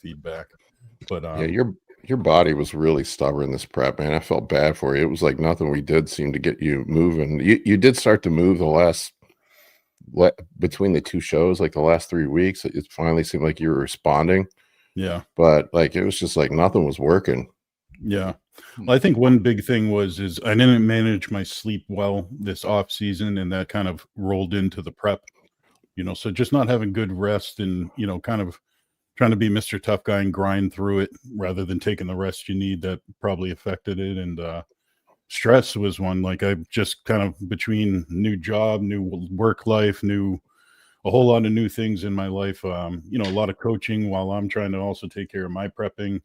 feedback. But Yeah, your body was really stubborn this prep, man. I felt bad for you. It was like nothing we did seemed to get you moving. You did start to move the last between the two shows, like the last 3 weeks. It finally seemed like you were responding, yeah, but like it was just like nothing was working. yeah. Well, I think one big thing is I didn't manage my sleep well this off season, and that kind of rolled into the prep. So just not having good rest and kind of trying to be Mr. Tough Guy and grind through it rather than taking the rest you need, that probably affected it. And stress was one. Like I just kind of between new job, new work life, a whole lot of new things in my life. A lot of coaching while I'm trying to also take care of my prepping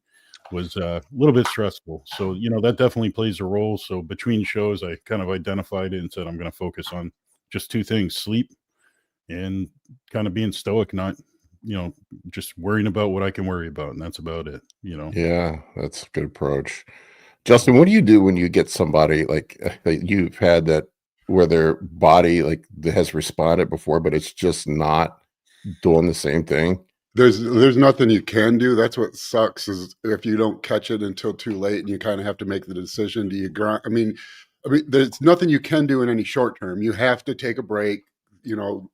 was a little bit stressful. So, that definitely plays a role. So between shows, I kind of identified it and said, I'm going to focus on just two things: sleep and kind of being stoic, not, just worrying about what I can worry about. And that's about it. Yeah, that's a good approach. Justin, what do you do when you get somebody like that you've had that where their body like has responded before, but it's just not doing the same thing? There's nothing you can do. That's what sucks is if you don't catch it until too late, and you kind of have to make the decision. Do you grind? I mean, there's nothing you can do in any short term. You have to take a break.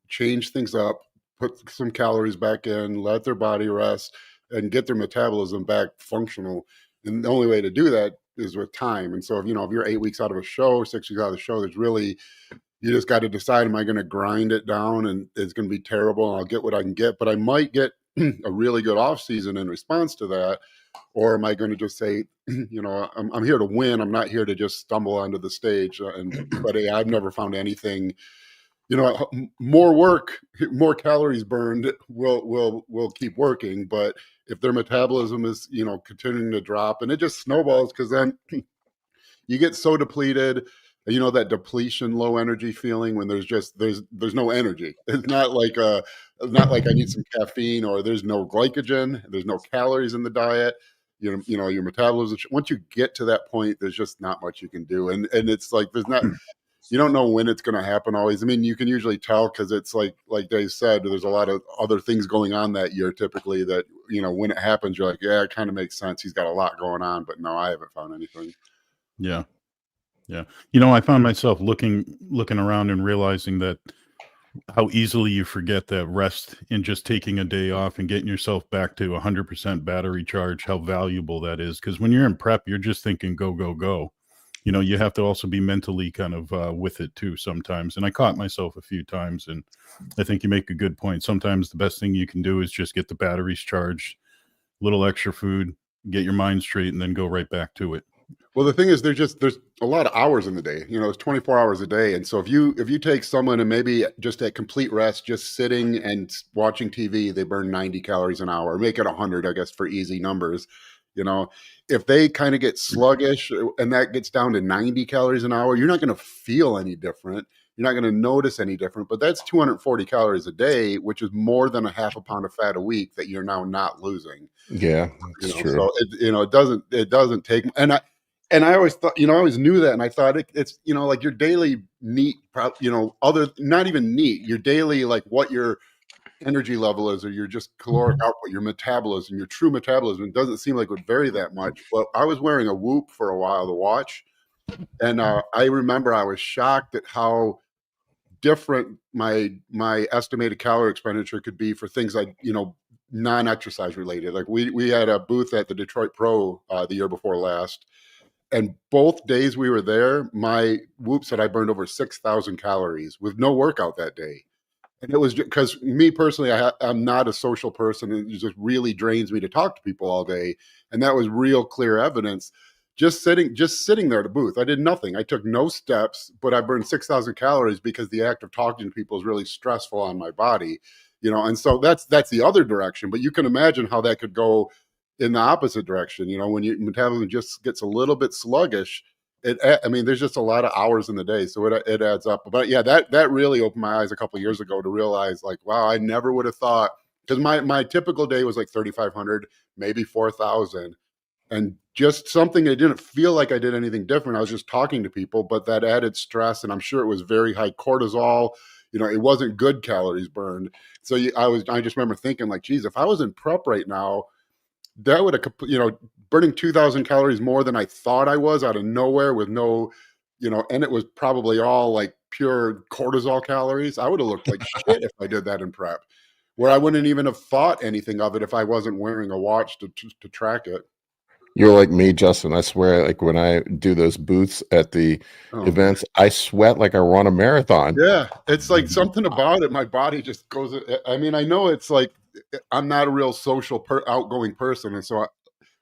Change things up, put some calories back in, let their body rest, and get their metabolism back functional. And the only way to do that is with time. And so, if you're 8 weeks out of a show, 6 weeks out of the show, there's really you just got to decide: am I going to grind it down and it's going to be terrible and I'll get what I can get, but I might get a really good off season in response to that? Or am I going to just say, I'm here to win. I'm not here to just stumble onto the stage. But I've never found anything, more work, more calories burned will keep working. But if their metabolism is, continuing to drop, and it just snowballs, because then you get so depleted. That depletion, low energy feeling when there's no energy. It's not like I need some caffeine, or there's no glycogen, there's no calories in the diet. Your metabolism. Once you get to that point, there's just not much you can do, and it's like there's not. You don't know when it's going to happen always. I mean, you can usually tell because it's like Dave said, there's a lot of other things going on that year typically that, when it happens, you're like, yeah, it kind of makes sense. He's got a lot going on, but no, I haven't found anything. Yeah. Yeah. I found myself looking around and realizing that how easily you forget that rest and just taking a day off and getting yourself back to 100% battery charge, how valuable that is. Because when you're in prep, you're just thinking go, go, go. You have to also be mentally kind of with it too sometimes. And I caught myself a few times, and I think you make a good point. Sometimes the best thing you can do is just get the batteries charged, little extra food, get your mind straight, and then go right back to it. Well, the thing is, there's a lot of hours in the day. It's 24 hours a day, and so if you take someone and maybe just at complete rest, just sitting and watching TV, they burn 90 calories an hour. Make it 100, I guess, for easy numbers. If they kind of get sluggish and that gets down to 90 calories an hour, you're not going to feel any different. You're not going to notice any different. But that's 240 calories a day, which is more than a half a pound of fat a week that you're now not losing. Yeah, that's true. So it doesn't take. And I always thought, I always knew that. And I thought it's, like your daily NEAT, not even NEAT, your daily, like what your energy level is, or your just caloric output, your metabolism, your true metabolism. It doesn't seem like it would vary that much. But I was wearing a Whoop for a while to watch. And I remember I was shocked at how different my estimated calorie expenditure could be for things like, non-exercise related. Like we had a booth at the Detroit Pro the year before last. And both days we were there, my Whoop said I burned over 6,000 calories with no workout that day. And it was because me personally, I'm not a social person, and it just really drains me to talk to people all day. And that was real clear evidence. Just sitting there at a booth, I did nothing. I took no steps, but I burned 6,000 calories because the act of talking to people is really stressful on my body, And so that's the other direction. But you can imagine how that could go in the opposite direction. When your metabolism just gets a little bit sluggish, there's just a lot of hours in the day, so it adds up. But yeah, that really opened my eyes a couple of years ago to realize, like, wow, I never would have thought, because my typical day was like 3,500, maybe 4,000, and just something. I didn't feel like I did anything different. I was just talking to people, but that added stress, and I'm sure it was very high cortisol. It wasn't good calories burned. So I just remember thinking, like, geez, if I was in prep right now, that would have, burning 2,000 calories more than I thought I was out of nowhere with no, and it was probably all like pure cortisol calories. I would have looked like shit if I did that in prep, where I wouldn't even have thought anything of it if I wasn't wearing a watch to track it. You're like me, Justin. I swear, like when I do those booths at the Oh, events, I sweat like I run a marathon. yeah, it's like something about it. My body just goes. I mean, I know it's like I'm not a real social, outgoing person, and so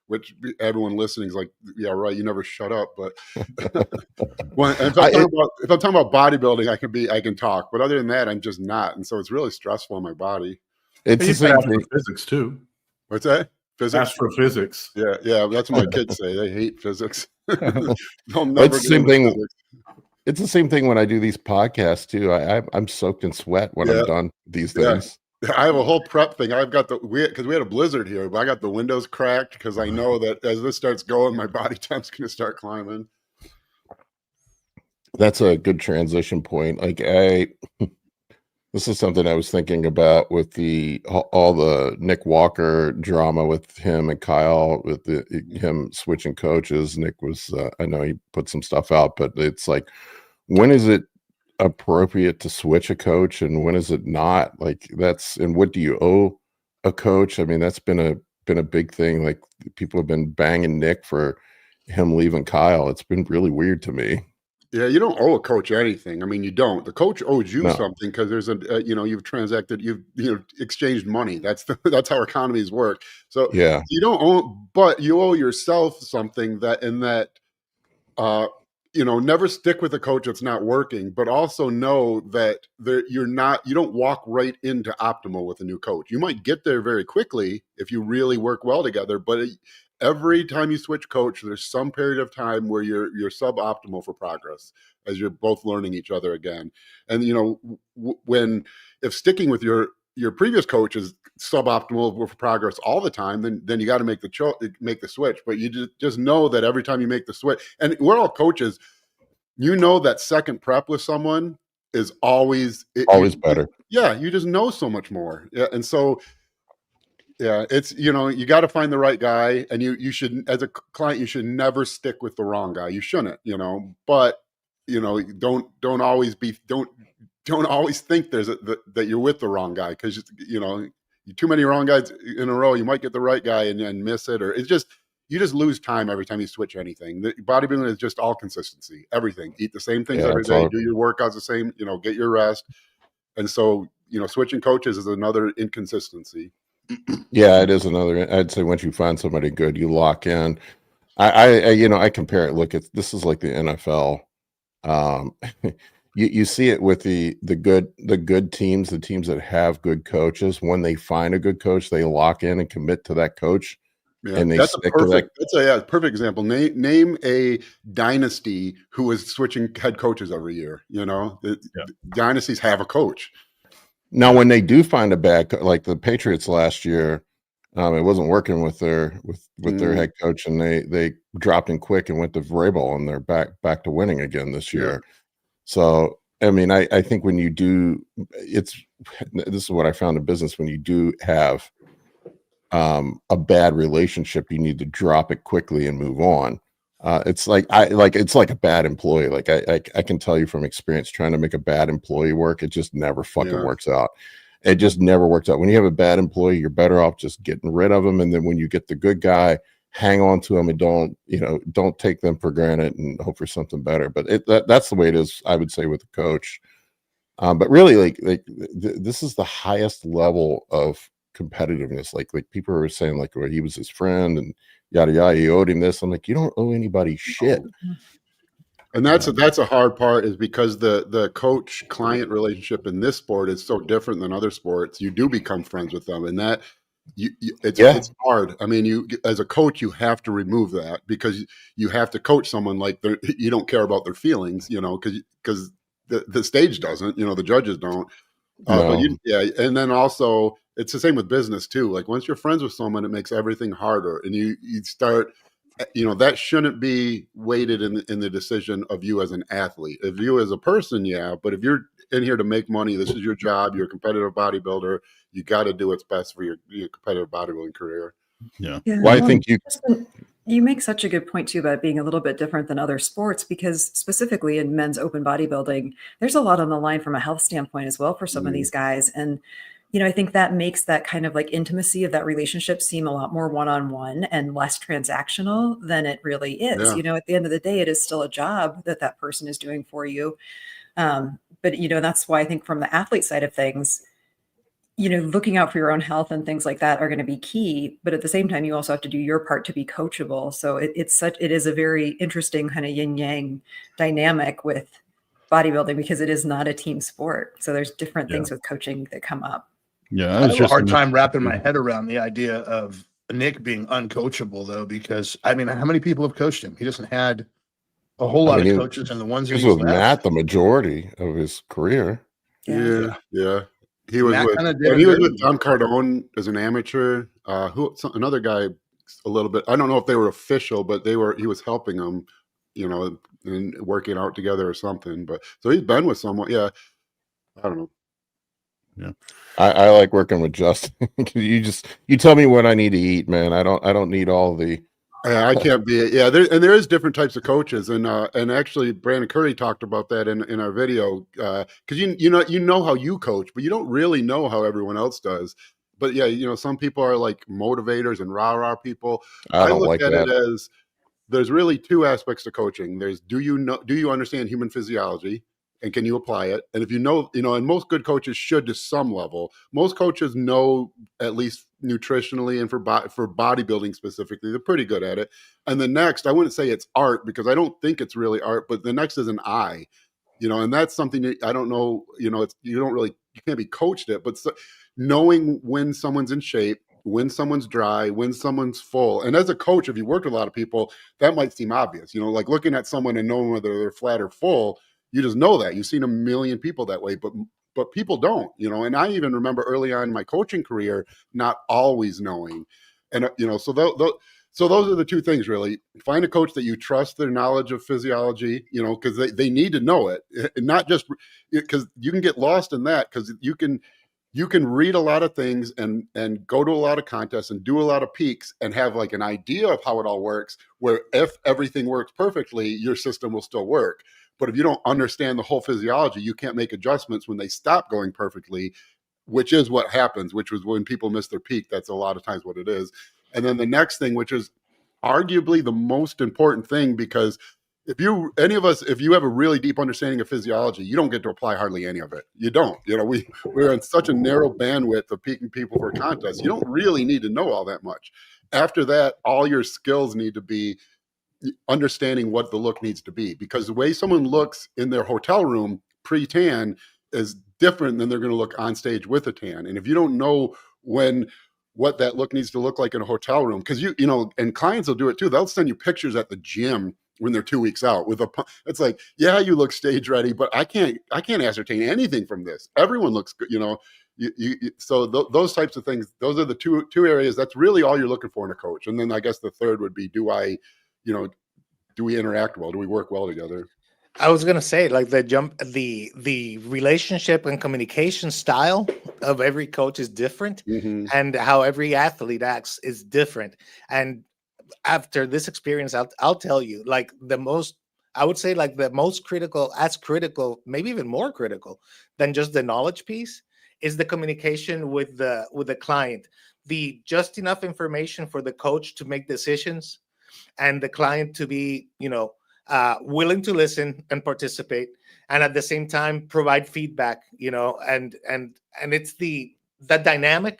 which everyone listening is like, yeah, right. You never shut up. But if I'm talking about bodybuilding, I can talk. But other than that, I'm just not, and so it's really stressful on my body. It's the same thing. Physics too. What's that? Physics. Astrophysics. Yeah. That's what my kids say. They hate physics. They'll never It's the same get into thing. physics. It's the same thing when I do these podcasts too. I'm soaked in sweat when I'm done these things. I have a whole prep thing. I've got because we had a blizzard here, but I got the windows cracked because I know that as this starts going, my body temp's going to start climbing. That's a good transition point. Like this is something I was thinking about with all the Nick Walker drama with him and Kyle, with him switching coaches. Nick was, I know he put some stuff out, but it's like, when is it appropriate to switch a coach and when is it not? Like and what do you owe a coach? I mean, that's been a big thing. Like people have been banging Nick for him leaving Kyle. It's been really weird to me. Yeah, you don't owe a coach anything. I mean, you don't. The coach owes you something because there's you've transacted, you've exchanged money. That's how economies work. So yeah, you don't owe, but you owe yourself something never stick with a coach that's not working, but also know that you don't walk right into optimal with a new coach. You might get there very quickly if you really work well together, but every time you switch coach, there's some period of time where you're suboptimal for progress as you're both learning each other again. And if sticking with your previous coach is suboptimal for progress all the time, then you got to make the switch. But you just know that every time you make the switch, and we're all coaches, that second prep with someone is always better. Yeah, you just know so much more. Yeah, and so. Yeah, it's you got to find the right guy, and you should, as a client, you should never stick with the wrong guy. You shouldn't, but don't always think that you're with the wrong guy, because too many wrong guys in a row, you might get the right guy and miss it, or you just lose time every time you switch anything. The bodybuilding is just all consistency, everything. Eat the same things every day, do your workouts the same, get your rest, and so switching coaches is another inconsistency. Yeah, it is another. I'd say once you find somebody good, you lock in. I compare it. Look, this is like the NFL. You see it with the good teams, the teams that have good coaches. When they find a good coach, they lock in and commit to that coach, and they stick to that. That's a perfect example. Name a dynasty who is switching head coaches every year. Dynasties have a coach. Now, when they do find a bad, like the Patriots last year, it wasn't working with their their head coach, and they dropped in quick and went to Vrabel, and they're back to winning again this year. Yeah. So, I mean, I think when you do, this is what I found in business. When you do have a bad relationship, you need to drop it quickly and move on. It's like a bad employee. Like I can tell you from experience, trying to make a bad employee work, it just never fucking works out. It just never works out. When you have a bad employee, you're better off just getting rid of them. And then when you get the good guy, hang on to them and don't take them for granted and hope for something better. But that's the way it is, I would say, with the coach. But really, this is the highest level of competitiveness. Like people are saying, like, well, he was his friend and yada yada, he owed him this. I'm like, you don't owe anybody shit. And that's a hard part, is because the coach client relationship in this sport is so different than other sports. You do become friends with them, and that it's hard. I mean, you as a coach, you have to remove that, because you have to coach someone like you don't care about their feelings, because the stage doesn't, the judges don't. No. But and then also it's the same with business too. Like once you're friends with someone, it makes everything harder, and you start, that shouldn't be weighted in the decision of you as an athlete. If you as a person, but if you're in here to make money, this is your job. You're a competitive bodybuilder. You got to do what's best for your competitive bodybuilding career. Yeah. Yeah, Well, I think you Justin, you make such a good point too about it being a little bit different than other sports because specifically in men's open bodybuilding, there's a lot on the line from a health standpoint as well for some of these guys. And, I think that makes that kind of like intimacy of that relationship seem a lot more one-on-one and less transactional than it really is. Yeah. At the end of the day, it is still a job that that person is doing for you. But, that's why I think from the athlete side of things, looking out for your own health and things like that are going to be key. But at the same time, you also have to do your part to be coachable. So it is a very interesting kind of yin yang dynamic with bodybuilding because it is not a team sport. So there's different things with coaching that come up. Yeah. I have a hard time wrapping my head around the idea of Nick being uncoachable, though, because I mean, how many people have coached him? He doesn't had a whole lot of coaches, and the ones he was with Matt the majority of his career. Yeah. He was He was with Tom Cardone as an amateur. Another guy, a little bit. I don't know if they were official, but he was helping them, and working out together or something. But so he's been with someone. Yeah, I don't know. Yeah, I like working with Justin. you tell me what I need to eat, man. I don't need all the. I can't be. Yeah, there is different types of coaches, and actually Brandon Curry talked about that in our video because you know how you coach, but you don't really know how everyone else does. But yeah, some people are like motivators and rah people. I don't look like at that. it as there's really two aspects to coaching. There's do you understand human physiology? And can you apply it? And if and most good coaches should to some level. Most coaches know at least nutritionally and for bodybuilding specifically, they're pretty good at it. And the next, I wouldn't say it's art because I don't think it's really art, but the next is an eye, and that's something that I don't know, you can't be coached it, but knowing when someone's in shape, when someone's dry, when someone's full. And as a coach, if you worked with a lot of people, that might seem obvious, like looking at someone and knowing whether they're flat or full. You just know that. You've seen a million people that way, but people don't, and I even remember early on in my coaching career not always knowing. And so those are the two things really. Find a coach that you trust their knowledge of physiology, because they need to know it, and not just because you can get lost in that because you can read a lot of things and go to a lot of contests and do a lot of peaks and have like an idea of how it all works, where if everything works perfectly, your system will still work. But if you don't understand the whole physiology, you can't make adjustments when they stop going perfectly, which is what happens, which was when people miss their peak. That's a lot of times what it is. And then the next thing, which is arguably the most important thing, because if you have a really deep understanding of physiology, you don't get to apply hardly any of it. You don't. We're in such a narrow bandwidth of peaking people for contests. You don't really need to know all that much. After that, all your skills need to be understanding what the look needs to be, because the way someone looks in their hotel room pre-tan is different than they're going to look on stage with a tan. And if you don't know what that look needs to look like in a hotel room, because and clients will do it too. They'll send you pictures at the gym when they're 2 weeks out it's like, yeah, you look stage ready, but I can't ascertain anything from this. Everyone looks good, so those types of things, those are the two areas. That's really all you're looking for in a coach. And then I guess the third would be, do we interact well? Do we work well together? I was gonna say, like the relationship and communication style of every coach is different, and how every athlete acts is different. And after this experience, I'll tell you, like I would say like the most critical, as critical, maybe even more critical than just the knowledge piece, is the communication with the client. The just enough information for the coach to make decisions, and the client to be, willing to listen and participate, and at the same time provide feedback, and it's that dynamic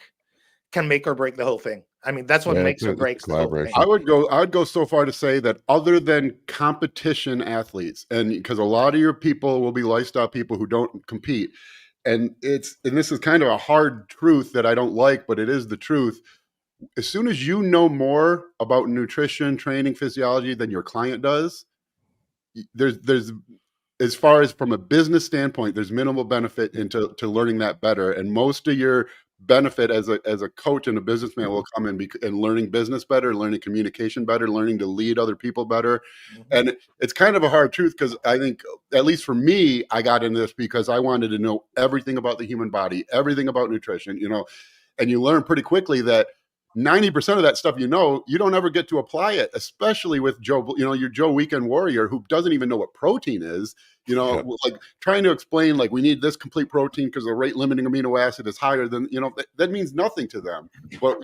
can make or break the whole thing. I mean, that's what makes or breaks the whole thing. I would go so far to say that other than competition athletes, and because a lot of your people will be lifestyle people who don't compete, and this is kind of a hard truth that I don't like, but it is the truth. As soon as you know more about nutrition, training, physiology than your client does, there's as far as from a business standpoint, there's minimal benefit into learning that better. And most of your benefit as a coach and a businessman will come in learning business better, learning communication better, learning to lead other people better. And it's kind of a hard truth, because I think, at least for me, I got into this because I wanted to know everything about the human body, everything about nutrition, and you learn pretty quickly that 90% of that stuff, you don't ever get to apply it, especially with Joe, your Joe Weekend Warrior, who doesn't even know what protein is, Yeah. like trying to explain, like, we need this complete protein because the rate limiting amino acid is higher than, that means nothing to them. But,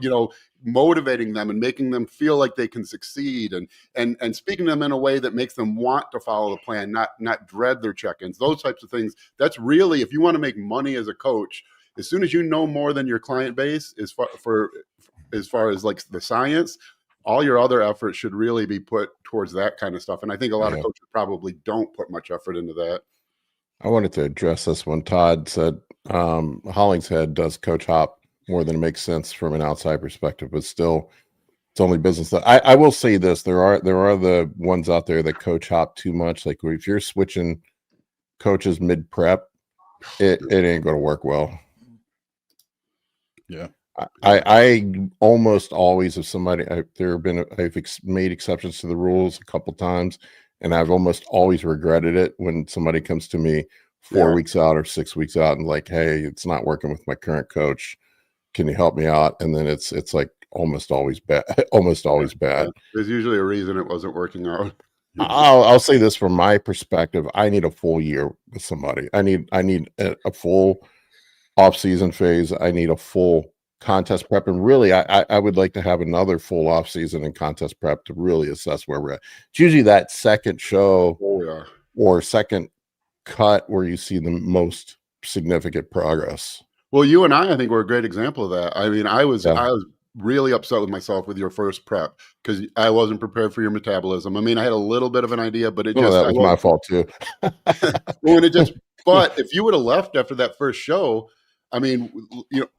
motivating them and making them feel like they can succeed and speaking to them in a way that makes them want to follow the plan, not dread their check-ins, those types of things. That's really, if you want to make money as a coach, as soon as you know more than your client base as far as like the science, all your other efforts should really be put towards that kind of stuff. And I think a lot of coaches probably don't put much effort into that. I wanted to address this one. Todd said Hollingshead does coach hop more than it makes sense from an outside perspective, but still it's only business. I will say this, there are the ones out there that coach hop too much. Like if you're switching coaches mid prep, it ain't going to work well. Yeah. I almost always, if somebody, I've made exceptions to the rules a couple times, and I've almost always regretted it when somebody comes to me 4 weeks out or 6 weeks out and like, hey, it's not working with my current coach. Can you help me out? And then it's like almost always bad. Almost always bad. There's usually a reason it wasn't working out. I'll say this from my perspective. I need a full year with somebody. I need a full off-season phase. I need a full contest prep, and really I would like to have another full off season and contest prep to really assess where we're at. It's usually that second show or second cut where you see the most significant progress. Well, you and I think we're a great example of that. I mean, I was really upset with myself with your first prep because I wasn't prepared for your metabolism. I mean, I had a little bit of an idea, but that was my fault too. But if you would have left after that first show, I mean,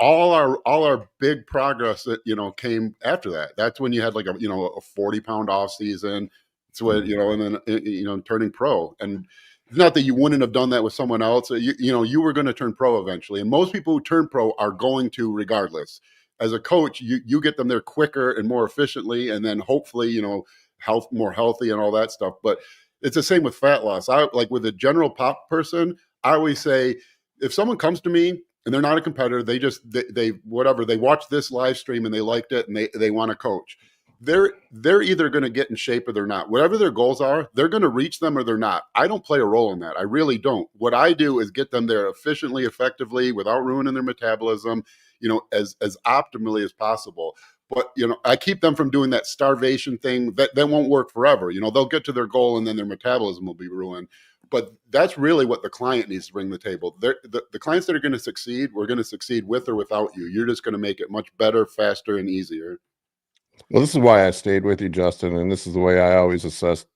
all our big progress that came after that. That's when you had like a 40-pound off season. It's when and then turning pro. And it's not that you wouldn't have done that with someone else. You were going to turn pro eventually, and most people who turn pro are going to regardless. As a coach, you get them there quicker and more efficiently, and then hopefully more healthy and all that stuff. But it's the same with fat loss. I like with a general pop person. I always say, if someone comes to me and they're not a competitor, they watch this live stream and they liked it and they want to coach, they're either going to get in shape or they're not. Whatever their goals are, they're going to reach them or they're not. I don't play a role in that. I really don't. What I do is get them there efficiently, effectively, without ruining their metabolism, as optimally as possible. But I keep them from doing that starvation thing. That won't work forever. They'll get to their goal and then their metabolism will be ruined. But that's really what the client needs to bring to the table. The clients that are going to succeed, we're going to succeed with or without you. You're just going to make it much better, faster, and easier. Well, this is why I stayed with you, Justin, and this is the way I always assess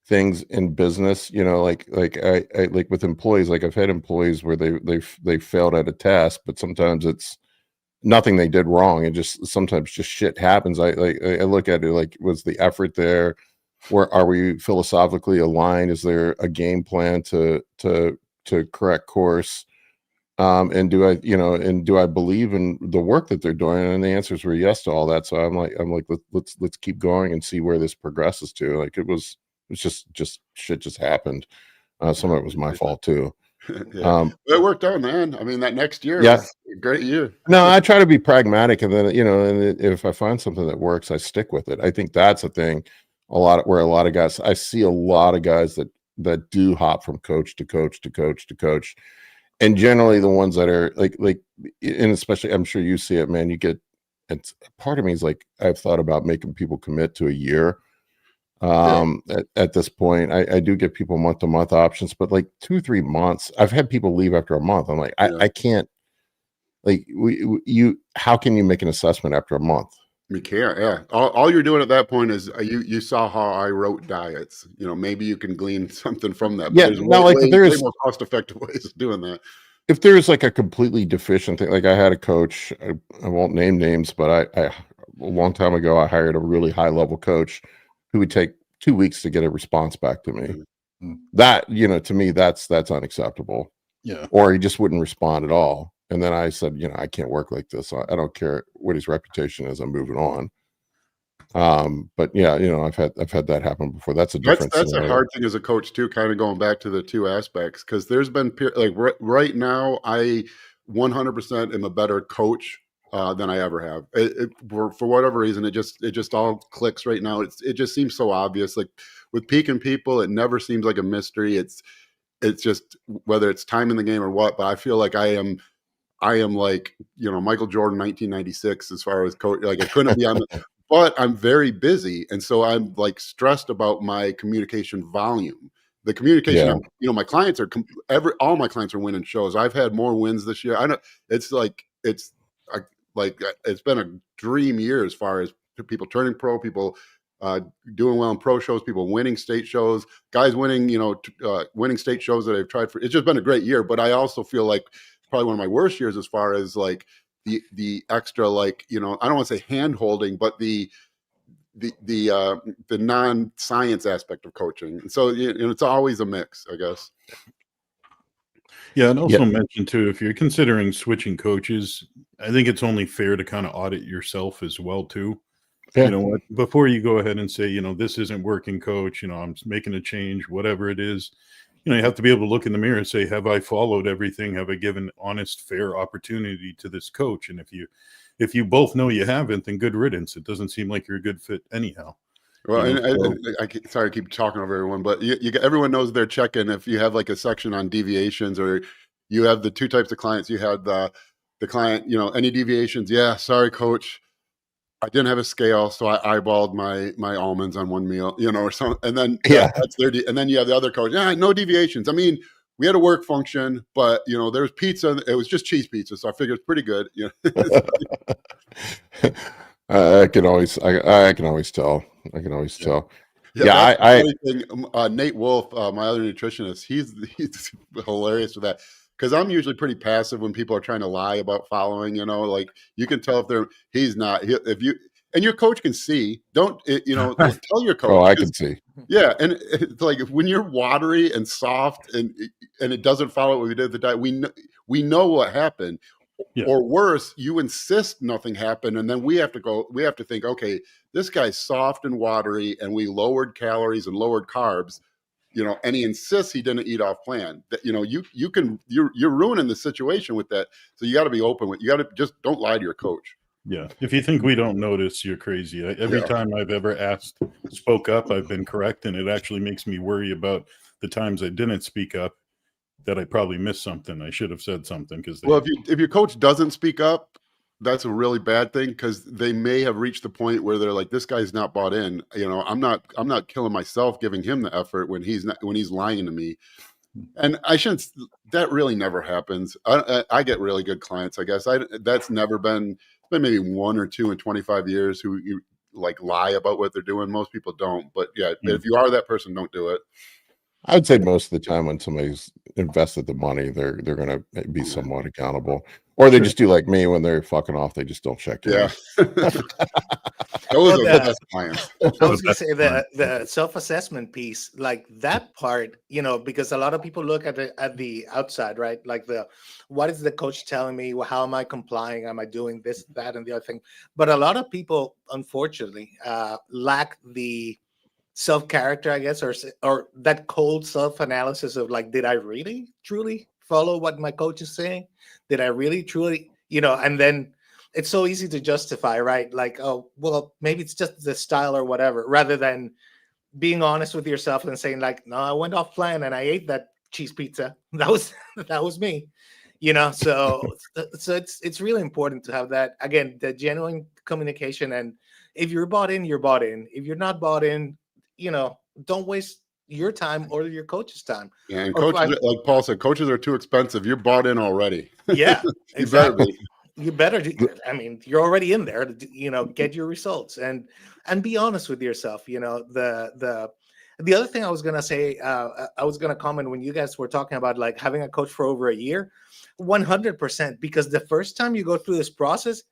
things in business. Like I like with employees. Like I've had employees where they failed at a task, but sometimes it's nothing they did wrong. It just sometimes just shit happens. I look at it like, was the effort there? Where are we philosophically aligned? Is there a game plan to correct course? And do I believe in the work that they're doing? And the answers were yes to all that. So I'm like, let's keep going and see where this progresses to. Like it's just shit just happened. Some of it was my fault too. It worked out, man. I mean, that next year was a great year. No, I try to be pragmatic, and then and if I find something that works, I stick with it. I think that's a thing. A lot of guys, I see a lot of guys that do hop from coach to coach to coach to coach, and generally the ones that are like, and especially I'm sure you see it, man. It's part of me is like, I've thought about making people commit to a year. At this point, I do give people month-to-month options, but like 2-3 months, I've had people leave after a month. I'm like, I can't. Like how can you make an assessment after a month? You can't. Yeah. All you're doing at that point is you saw how I wrote diets. Maybe you can glean something from that. Yeah. There's way more cost-effective ways of doing that. If there's like a completely deficient thing, like I had a coach, I won't name names, but I a long time ago, I hired a really high-level coach who would take 2 weeks to get a response back to me. Mm-hmm. That, to me, that's unacceptable. Yeah. Or he just wouldn't respond at all. And then I said, I can't work like this. I don't care what his reputation is. I'm moving on. But yeah, I've had that happen before. That's a different. That's a hard thing as a coach too. Kind of going back to the two aspects, because there's been like right now, I 100% am a better coach than I ever have. For whatever reason, it just all clicks right now. It just seems so obvious. Like with peaking people, it never seems like a mystery. It's just whether it's time in the game or what. But I feel like I am like, Michael Jordan 1996 as far as coach. Like I couldn't be on the, but I'm very busy, and so I'm like stressed about my communication volume. The communication, my clients are all my clients are winning shows. I've had more wins this year. I know it's been a dream year as far as people turning pro, people doing well in pro shows, people winning state shows, guys winning, winning state shows that I've tried for. It's just been a great year, but I also feel like it's probably one of my worst years as far as like the extra, like, I don't want to say hand holding, but the non-science aspect of coaching. And so it's always a mix, I guess. Yeah, and also mention too, if you're considering switching coaches, I think it's only fair to kind of audit yourself as well too. Yeah. You know what? Before you go ahead and say, this isn't working, coach. I'm making a change, whatever it is. You have to be able to look in the mirror and say, have I followed everything? Have I given honest, fair opportunity to this coach? And if you both know you haven't, then good riddance. It doesn't seem like you're a good fit anyhow. Well, sorry to keep talking over everyone, but everyone knows their check-in. If you have like a section on deviations, or you have the two types of clients, you had the client, any deviations? Yeah, sorry, coach, I didn't have a scale, so I eyeballed my almonds on one meal, or something. And then that's their. And then you have the other coach. Yeah, no deviations. I mean, we had a work function, but there's pizza. It was just cheese pizza, so I figured it's pretty good. I can always tell. I can always tell. Nate Wolf, my other nutritionist, he's hilarious with that, because I'm usually pretty passive when people are trying to lie about following. Like you can tell if he's not. And your coach can see. Don't tell your coach. Oh, I can see. Yeah, and it's like when you're watery and soft, and it doesn't follow what we did at the diet. We know what happened. Yeah. Or worse, you insist nothing happened, and then we have to think, okay, this guy's soft and watery, and we lowered calories and lowered carbs, and he insists he didn't eat off plan. That you're ruining the situation with that. So you got to be open with. You got to just don't lie to your coach. Yeah, if you think we don't notice, you're crazy. Every time I've ever spoke up, I've been correct, and it actually makes me worry about the times I didn't speak up, that I probably missed something. I should have said something. If your coach doesn't speak up, that's a really bad thing, because they may have reached the point where they're like, this guy's not bought in. I'm not killing myself giving him the effort when he's lying to me. And I shouldn't. That really never happens. I get really good clients, I guess. That's never been. It's been maybe one or two in 25 years who you like lie about what they're doing. Most people don't. But if you are that person, don't do it. I would say most of the time when somebody's invested the money, they're going to be somewhat accountable, or they just do like me when they're fucking off. They just don't check in. Yeah, those are the best clients. I was going to say the self-assessment piece, like that part, because a lot of people look at the outside, right? Like what is the coach telling me? How am I complying? Am I doing this, that, and the other thing? But a lot of people, unfortunately, lack the self-character, I guess, or that cold self-analysis of like, did I really truly follow what my coach is saying? Did I really truly, and then it's so easy to justify, right? Like, oh, well, maybe it's just the style or whatever, rather than being honest with yourself and saying like, no, I went off plan and I ate that cheese pizza. That was me, so it's really important to have that, again, the genuine communication. And if you're bought in, you're bought in. If you're not bought in, don't waste your time or your coach's time. Yeah, and coaches, like Paul said, coaches are too expensive. You're bought in already. Yeah, exactly. You better. I mean, you're already in there. Get your results and be honest with yourself. The other thing I was gonna say, I was gonna comment when you guys were talking about like having a coach for over a year, 100%. Because the first time you go through this process,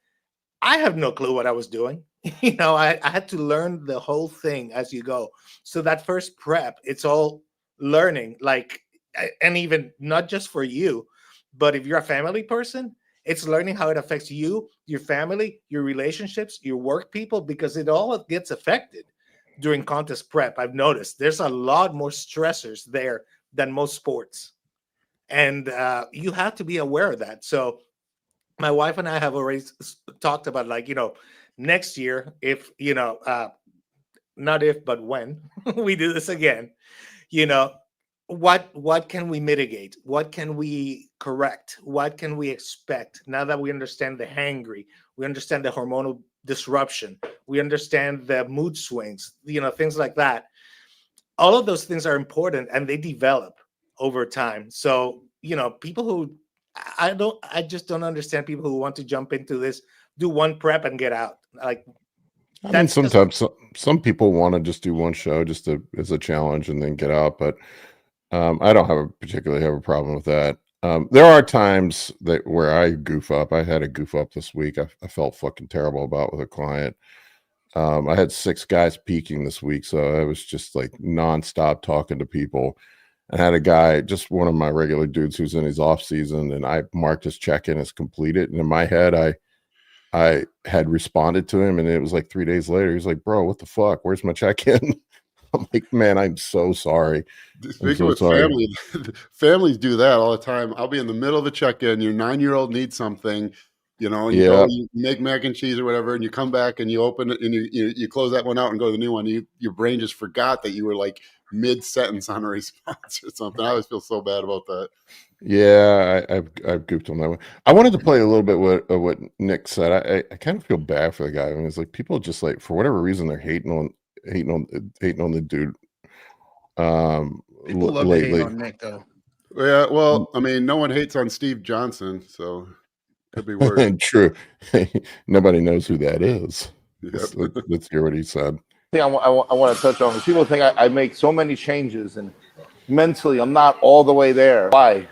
I have no clue what I was doing. I had to learn the whole thing as you go. So that first prep, it's all learning, and even not just for you, but if you're a family person, it's learning how it affects you, your family, your relationships, your work people, because it all gets affected during contest prep. I've noticed there's a lot more stressors there than most sports. And you have to be aware of that. So my wife and I have already talked about, like, next year, if, not if, but when we do this again, what can we mitigate? What can we correct? What can we expect now that we understand the hangry? We understand the hormonal disruption. We understand the mood swings, things like that. All of those things are important, and they develop over time. So, people who I just don't understand people who want to jump into this, do one prep and get out. Like, I mean, sometimes some people want to just do one show just as a challenge and then get out, but I don't particularly have a problem with that. There are times where I goof up. I had a goof up this week. I felt fucking terrible about with a client. I had 6 guys peaking this week, so I was just like nonstop talking to people. I had a guy, just one of my regular dudes who's in his off season, and I marked his check-in as completed. And in my head, I had responded to him, and it was like 3 days later. He's like, "Bro, what the fuck? Where's my check-in?" I'm like, "Man, I'm so sorry." Speaking with family, families do that all the time. I'll be in the middle of a check-in. Your 9-year-old needs something, you go, you make mac and cheese or whatever, and you come back and you open it and you close that one out and go to the new one. Your brain just forgot that you were like mid-sentence on a response or something. I always feel so bad about that. Yeah, I've goofed on that one. I wanted to play a little bit what Nick said. I kind of feel bad for the guy. I mean, it's like people just, like, for whatever reason, they're hating on the dude. People love to hate on Nick, though. Yeah, well, I mean, no one hates on Steve Johnson, so could be worse. True. Nobody knows who that is. Yep. Let's hear what he said. Thing I want to touch on is people think I make so many changes, and mentally I'm not all the way there. Why?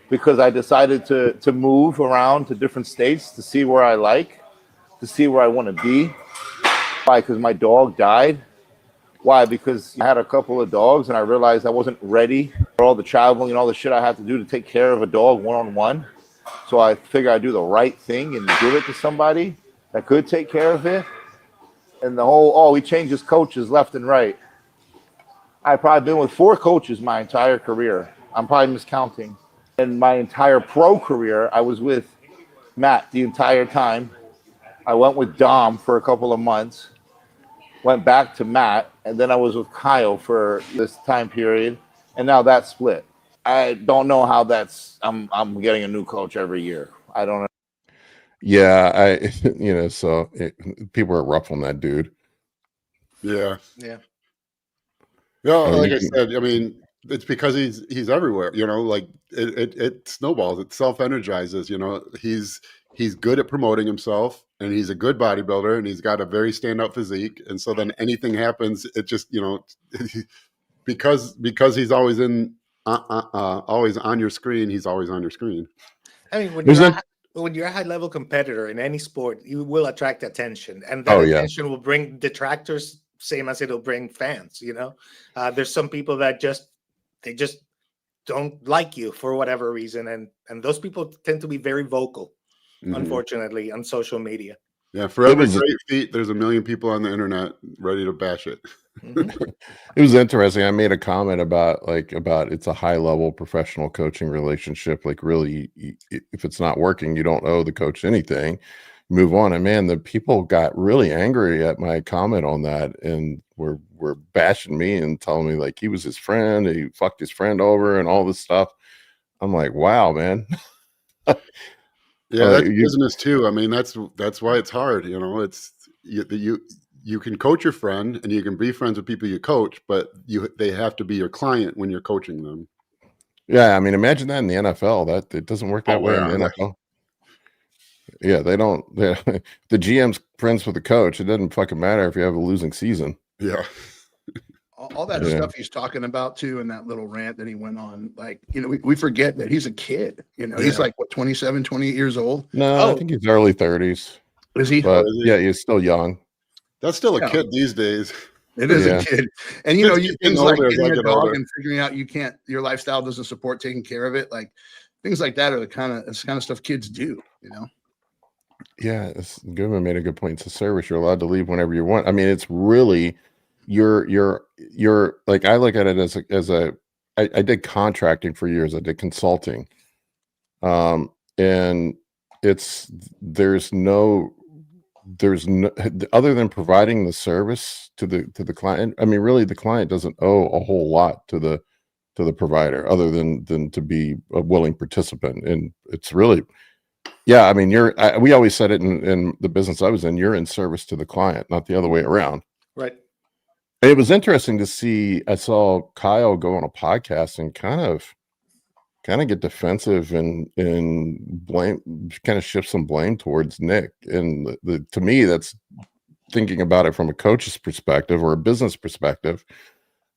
Because I decided to move around to different states to see where I like, to see where I want to be. Why? Because my dog died. Why? Because I had a couple of dogs and I realized I wasn't ready for all the traveling and all the shit I have to do to take care of a dog one-on-one. So I figured I'd do the right thing and give it to somebody that could take care of it. And the whole, he changes coaches left and right. I've probably been with 4 coaches my entire career. I'm probably miscounting. In my entire pro career, I was with Matt the entire time. I went with Dom for a couple of months, went back to Matt, and then I was with Kyle for this time period, and now that's split. I don't know how I'm getting a new coach every year. I don't know. Yeah, so people are rough on that dude. Yeah. Yeah. No, like I said, I mean, it's because he's everywhere, like it snowballs, it self-energizes, he's good at promoting himself, and he's a good bodybuilder, and he's got a very standout physique. And so then anything happens, it just, because he's always always on your screen, he's always on your screen. I mean, when you're a high-level competitor in any sport, you will attract attention, and that attention will bring detractors, same as it'll bring fans. There's some people that they just don't like you for whatever reason, and those people tend to be very vocal, unfortunately, on social media. Yeah, for every great feat, there's a million people on the internet ready to bash it. It was interesting. I made a comment about it's a high-level professional coaching relationship. Like, really, if it's not working, you don't owe the coach anything. Move on. And man, the people got really angry at my comment on that, and were bashing me and telling me like he was his friend, he fucked his friend over, and all this stuff. I'm like, wow, man. Yeah, that's business too. I mean, that's why it's hard. It's you can coach your friend and you can be friends with people you coach, but they have to be your client when you're coaching them. Yeah, I mean, imagine that in the NFL. That it doesn't work that way in the NFL. Yeah, they don't. The GM's friends with the coach. It doesn't fucking matter if you have a losing season. Yeah. All that stuff he's talking about too in that little rant that he went on, like, we forget that he's a kid. He's like, what, 27, 28 years old? No, I think he's early 30s. Is he? But yeah, he's still young. That's still a kid these days. It is a kid. And you things like getting a dog and figuring out your lifestyle doesn't support taking care of it. Like, things like that are the kind of stuff kids do, Yeah, Goodman made a good point. It's a service. You're allowed to leave whenever you want. I mean, it's really you're like, I look at it as I did contracting for years. I did consulting. And there's no other than providing the service to the client. I mean, really, the client doesn't owe a whole lot to the provider, other than to be a willing participant. And it's really, yeah. I mean, we always said it in the business I was in. You're in service to the client, not the other way around. Right. It was interesting to see. I saw Kyle go on a podcast and kind of get defensive and blame, kind of shift some blame towards Nick. And to me, that's thinking about it from a coach's perspective or a business perspective.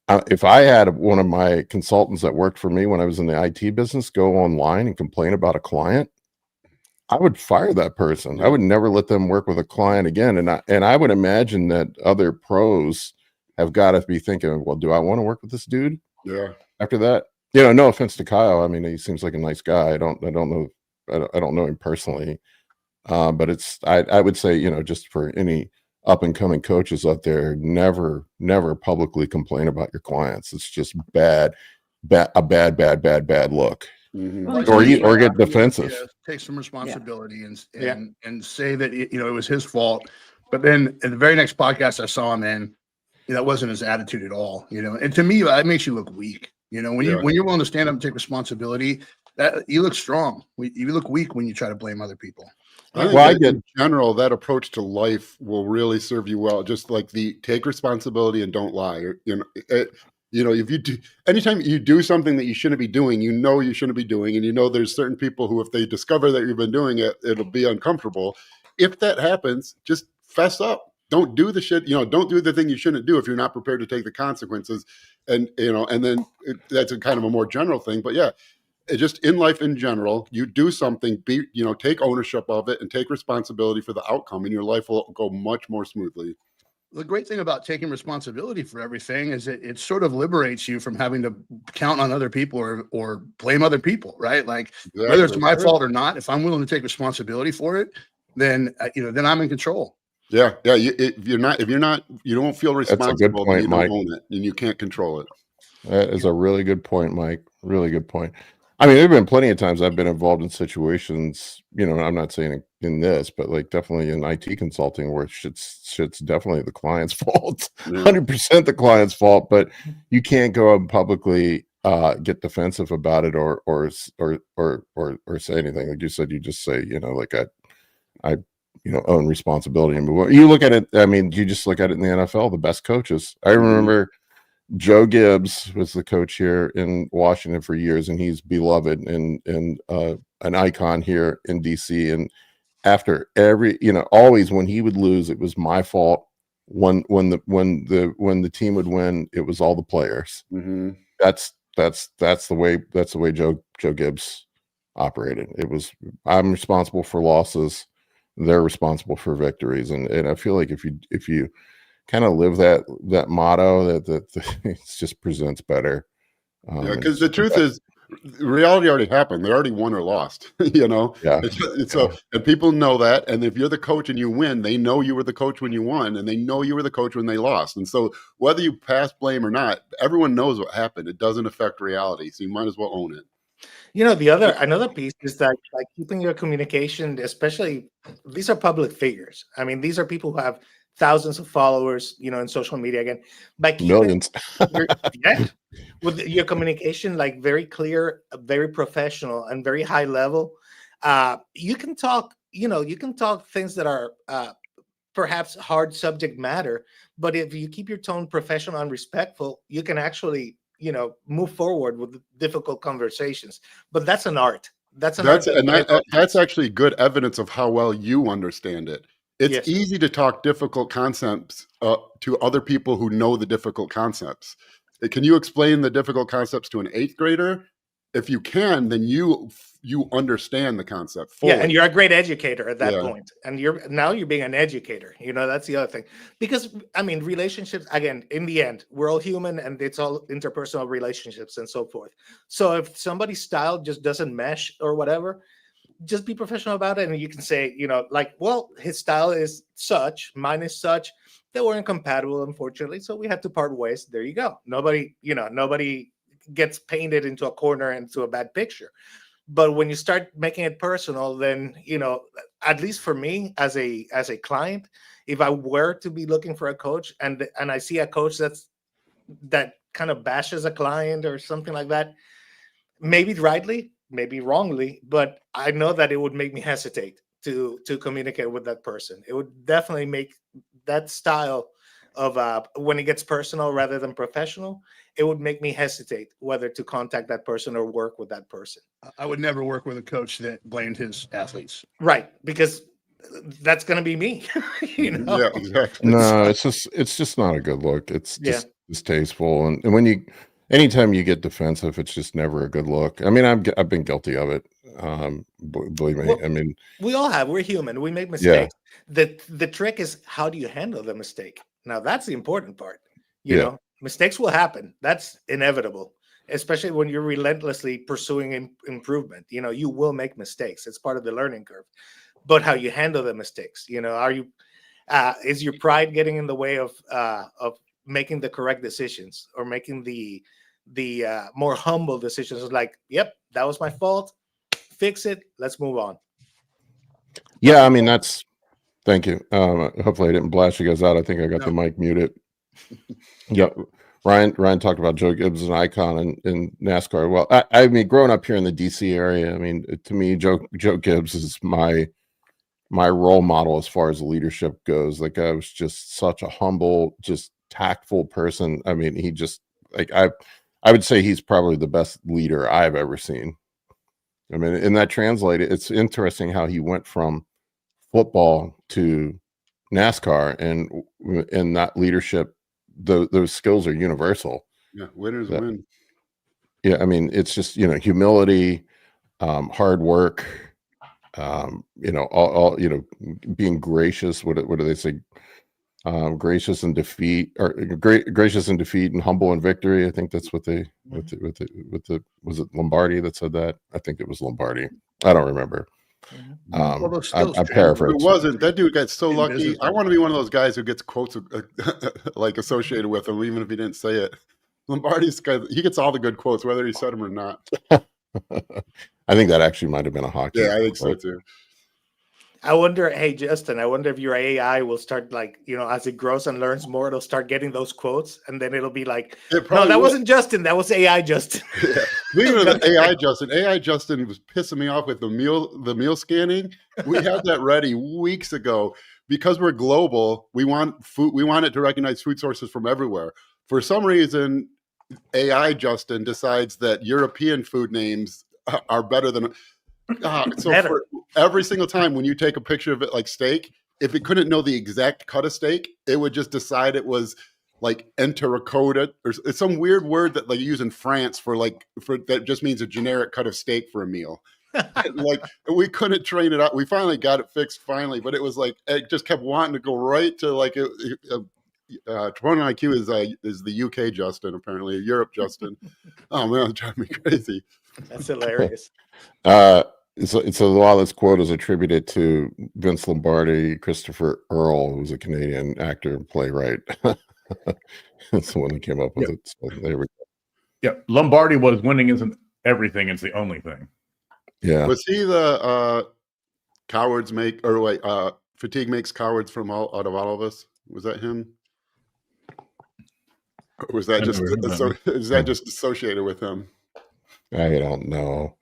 If I had one of my consultants that worked for me when I was in the IT business go online and complain about a client, I would fire that person. I would never let them work with a client again. And I would imagine that other pros have got to be thinking, well, do I want to work with this dude? Yeah. After that, no offense to Kyle. I mean, he seems like a nice guy. I don't know him personally. But I would say, just for any up and coming coaches out there, never publicly complain about your clients. It's just a bad look. Mm-hmm. Or get defensive. Take some responsibility and say that it was his fault. But then in the very next podcast I saw him in, that wasn't his attitude at all. And to me, that makes you look weak. When you're willing to stand up and take responsibility, that you look strong. You look weak when you try to blame other people. I think in general, that approach to life will really serve you well. Just like the take responsibility and don't lie. If you do, anytime you do something that you shouldn't be doing, you shouldn't be doing, and there's certain people who, if they discover that you've been doing it, it'll be uncomfortable. If that happens, just fess up. Don't do the shit, don't do the thing you shouldn't do if you're not prepared to take the consequences. And then that's a kind of a more general thing. But yeah, just in life in general, you do something, take ownership of it and take responsibility for the outcome, and your life will go much more smoothly. The great thing about taking responsibility for everything is it sort of liberates you from having to count on other people or blame other people, right? Like exactly. Whether it's my fault or not, if I'm willing to take responsibility for it, then I'm in control. Yeah. If you're not, you don't feel responsible. That's a good point, you don't Mike. own it, and you can't control it. That is a really good point, Mike. Really good point. I mean, there have been plenty of times I've been involved in situations, I'm not saying in this, but like definitely in IT consulting where shit's definitely the client's fault, 100% the client's fault, but you can't go up and publicly get defensive about it or say anything. Like you said, you just say, like I own responsibility and move on. You look at it. I mean, you just look at it in the NFL, the best coaches. I remember Joe Gibbs was the coach here in Washington for years, and he's beloved and an icon here in DC. And after every, always when he would lose, it was my fault. When the team would win, it was all the players. Mm-hmm. That's the way Joe Gibbs operated. It was, I'm responsible for losses. They're responsible for victories. And I feel like if you kind of live that motto, that it just presents better. Because the truth is, reality already happened. They already won or lost. Yeah. So, and people know that. And if you're the coach and you win, they know you were the coach when you won, and they know you were the coach when they lost. And so, whether you pass blame or not, everyone knows what happened. It doesn't affect reality, so you might as well own it. Another piece is that, like, keeping your communication, especially these are public figures. I mean, these are people who have thousands of followers, in social media. Again, by keeping millions, with your communication like very clear, very professional, and very high level, you can talk. You can talk things that are perhaps hard subject matter, but if you keep your tone professional and respectful, you can actually move forward with difficult conversations. But that's an art. That's actually good evidence of how well you understand it. It's easy to talk difficult concepts to other people who know the difficult concepts. Can you explain the difficult concepts to an 8th grader? If you can, then you understand the concept fully. Yeah, and you're a great educator at that point. And you're being an educator. That's the other thing. Because I mean, relationships, again, in the end, we're all human, and it's all interpersonal relationships and so forth. So if somebody's style just doesn't mesh or whatever, just be professional about it. And you can say, well, his style is such, mine is such. They weren't compatible, unfortunately. So we had to part ways. There you go. Nobody gets painted into a corner and to a bad picture. But when you start making it personal, then, you know, at least for me as a client, if I were to be looking for a coach and I see a coach that kind of bashes a client or something like that, maybe rightly, maybe wrongly, but I know that it would make me hesitate to communicate with that person. It would definitely make that style of when it gets personal rather than professional, it would make me hesitate whether to contact that person or work with that person. I would never work with a coach that blamed his athletes. Right, because that's going to be me. You know? Yeah, exactly. No, it's just not a good look. It's Yeah. just distasteful, and when anytime you get defensive, it's just never a good look. I mean, I've been guilty of it. Believe me. Well, I mean, we all have. We're human. We make mistakes. The trick is, how do you handle the mistake? Now that's the important part. You Yeah. know, mistakes will happen. That's inevitable, especially when you're relentlessly pursuing improvement. You know, you will make mistakes. It's part of the learning curve. But how you handle the mistakes, you know, is your pride getting in the way of making the correct decisions, or making the more humble decisions? Like, yep, that was my fault. Fix it. Let's move on. yeah, I mean, thank you. Hopefully I didn't blast you guys out. I think I got the No. mic muted. Yeah. Ryan talked about Joe Gibbs as an icon in NASCAR. Well, I mean, growing up here in the DC area, I mean, to me, Joe Gibbs is my role model as far as leadership goes. Like, I was just such a humble, just tactful person. I mean, he just, like, I would say he's probably the best leader I've ever seen. I mean, and that translated, it's interesting how he went from football to NASCAR, and that leadership, those skills are universal. Yeah, winners Yeah. win. Yeah, I mean, it's just, you know, humility, hard work, you know, all you know, being gracious. What do they say? Gracious in defeat, or gracious in defeat and humble in victory. I think that's what they with the was it Lombardi that said that? I think it was Lombardi. I don't remember. Well, those skills I change. paraphrase. It wasn't. That dude got so In lucky. business. I want to be one of those guys who gets quotes like associated with him, even if he didn't say it. Lombardi's guy, he gets all the good quotes, whether he said them or not. I think that actually might have been a hockey. Yeah, I think so right? too. I wonder, hey Justin, I wonder if your AI will start, like, you know, as it grows and learns more, it'll start getting those quotes, and then it'll be like, It no, probably that will. wasn't Justin, that was AI Justin. Yeah. Speaking of the AI Justin, AI Justin was pissing me off with the meal scanning. We had that ready weeks ago because we're global. We want food. We want it to recognize food sources from everywhere. For some reason, AI Justin decides that European food names are better than. So Better. for every single time when you take a picture of it, like steak, if it couldn't know the exact cut of steak, it would just decide it was like entericotta, or it's some weird word that like you use in France for that just means a generic cut of steak for a meal. Like, we couldn't train it out. We finally got it fixed but it was like it just kept wanting to go right to like Troponin IQ is the UK Justin, apparently a Europe Justin. Oh man, it's driving me crazy. That's hilarious. So a lot of this quote is attributed to Vince Lombardi, Christopher Earl, who's a Canadian actor and playwright. That's the one that came up with it. So there we go. Yeah, Lombardi was winning isn't everything; it's the only thing. Yeah. Was he the fatigue makes cowards out of all of us? Was that him? Or was that I just never heard that. is that just associated with him? I don't know.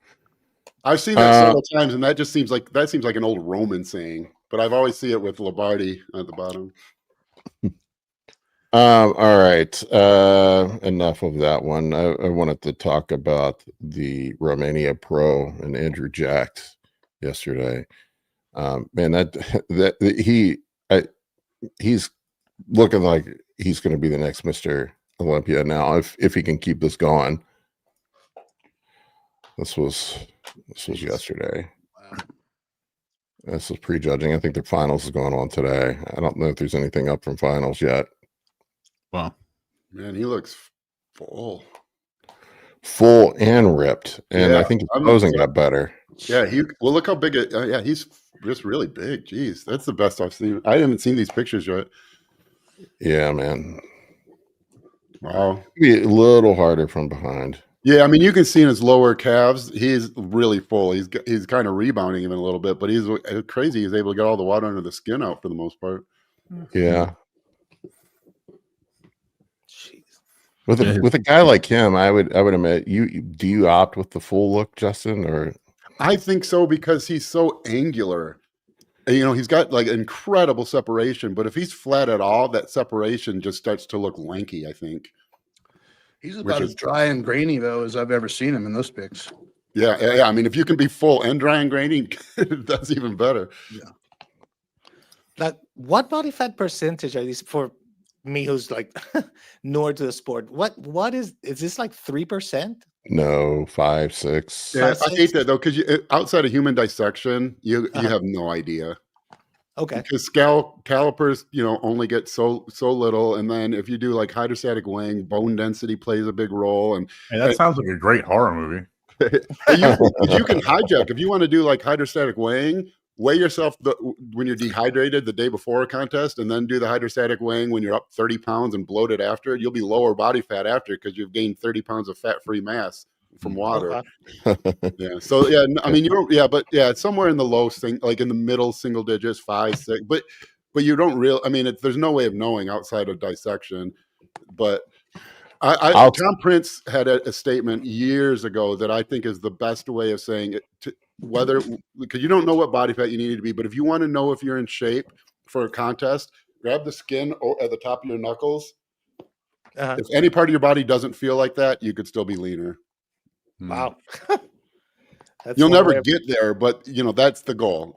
I've seen that several times, and that seems like an old Roman saying. But I've always see it with Lombardi at the bottom. All right. Enough of that one. I wanted to talk about the Romania Pro and Andrew Jack yesterday. Man, he's looking like he's going to be the next Mr. Olympia now if he can keep this going. This was yesterday. Wow. This is prejudging. I think the finals is going on today. I don't know if there's anything up from finals yet. Wow. Man, he looks full And ripped. And I Yeah, think his I'm posing upset. got better. Yeah, look how big it. Yeah, he's just really big. Jeez, that's the best I've seen. I haven't seen these pictures yet. Yeah, man. Wow. Be a little harder from behind. Yeah, I mean, you can see in his lower calves, he's really full. He's kind of rebounding even a little bit, but he's crazy. He's able to get all the water under the skin out for the most part. Yeah. Jeez. With a guy like him, I would admit do you opt with the full look, Justin, or I think so because he's so angular. You know, he's got like incredible separation, but if he's flat at all, that separation just starts to look lanky, I think. He's about as dry and grainy though as I've ever seen him in those pics. Yeah. I mean, if you can be full and dry and grainy, that's even better. Like, what body fat percentage are these for me who's like newer to the sport? What is this like 3%? no 5, 6? Yeah, Five, I hate six? that though, because outside of human dissection, you have no idea. Okay. Because calipers, only get so little, and then if you do like hydrostatic weighing, bone density plays a big role, and Hey, that sounds like a great horror movie. you can hijack if you want to do like hydrostatic weighing. Weigh yourself when you're dehydrated the day before a contest, and then do the hydrostatic weighing when you're up 30 pounds and bloated after. You'll be lower body fat after because you've gained 30 pounds of fat-free mass from water. Okay. Yeah. So I mean, it's somewhere in the low like in the middle single digits, 5, 6. But you don't I mean, there's no way of knowing outside of dissection. But Tom Prince had a statement years ago that I think is the best way of saying it. Because you don't know what body fat you need to be, but if you want to know if you're in shape for a contest, grab the skin at the top of your knuckles. If any part of your body doesn't feel like that, you could still be leaner. Wow. You'll never get there, but that's the goal.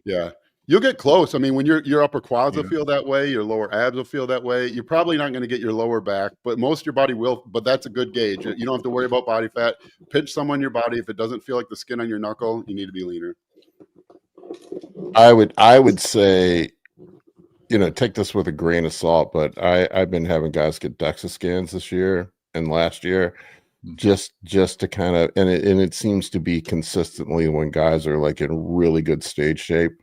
Yeah. You'll get close. I mean, when your upper quads will feel that way, your lower abs will feel that way. You're probably not going to get your lower back, but most of your body will. But that's a good gauge. You don't have to worry about body fat. Pinch some on your body. If it doesn't feel like the skin on your knuckle, you need to be leaner. I would say, take this with a grain of salt, but I've been having guys get DEXA scans this year and last year, just to kind of, and it seems to be consistently when guys are like in really good stage shape.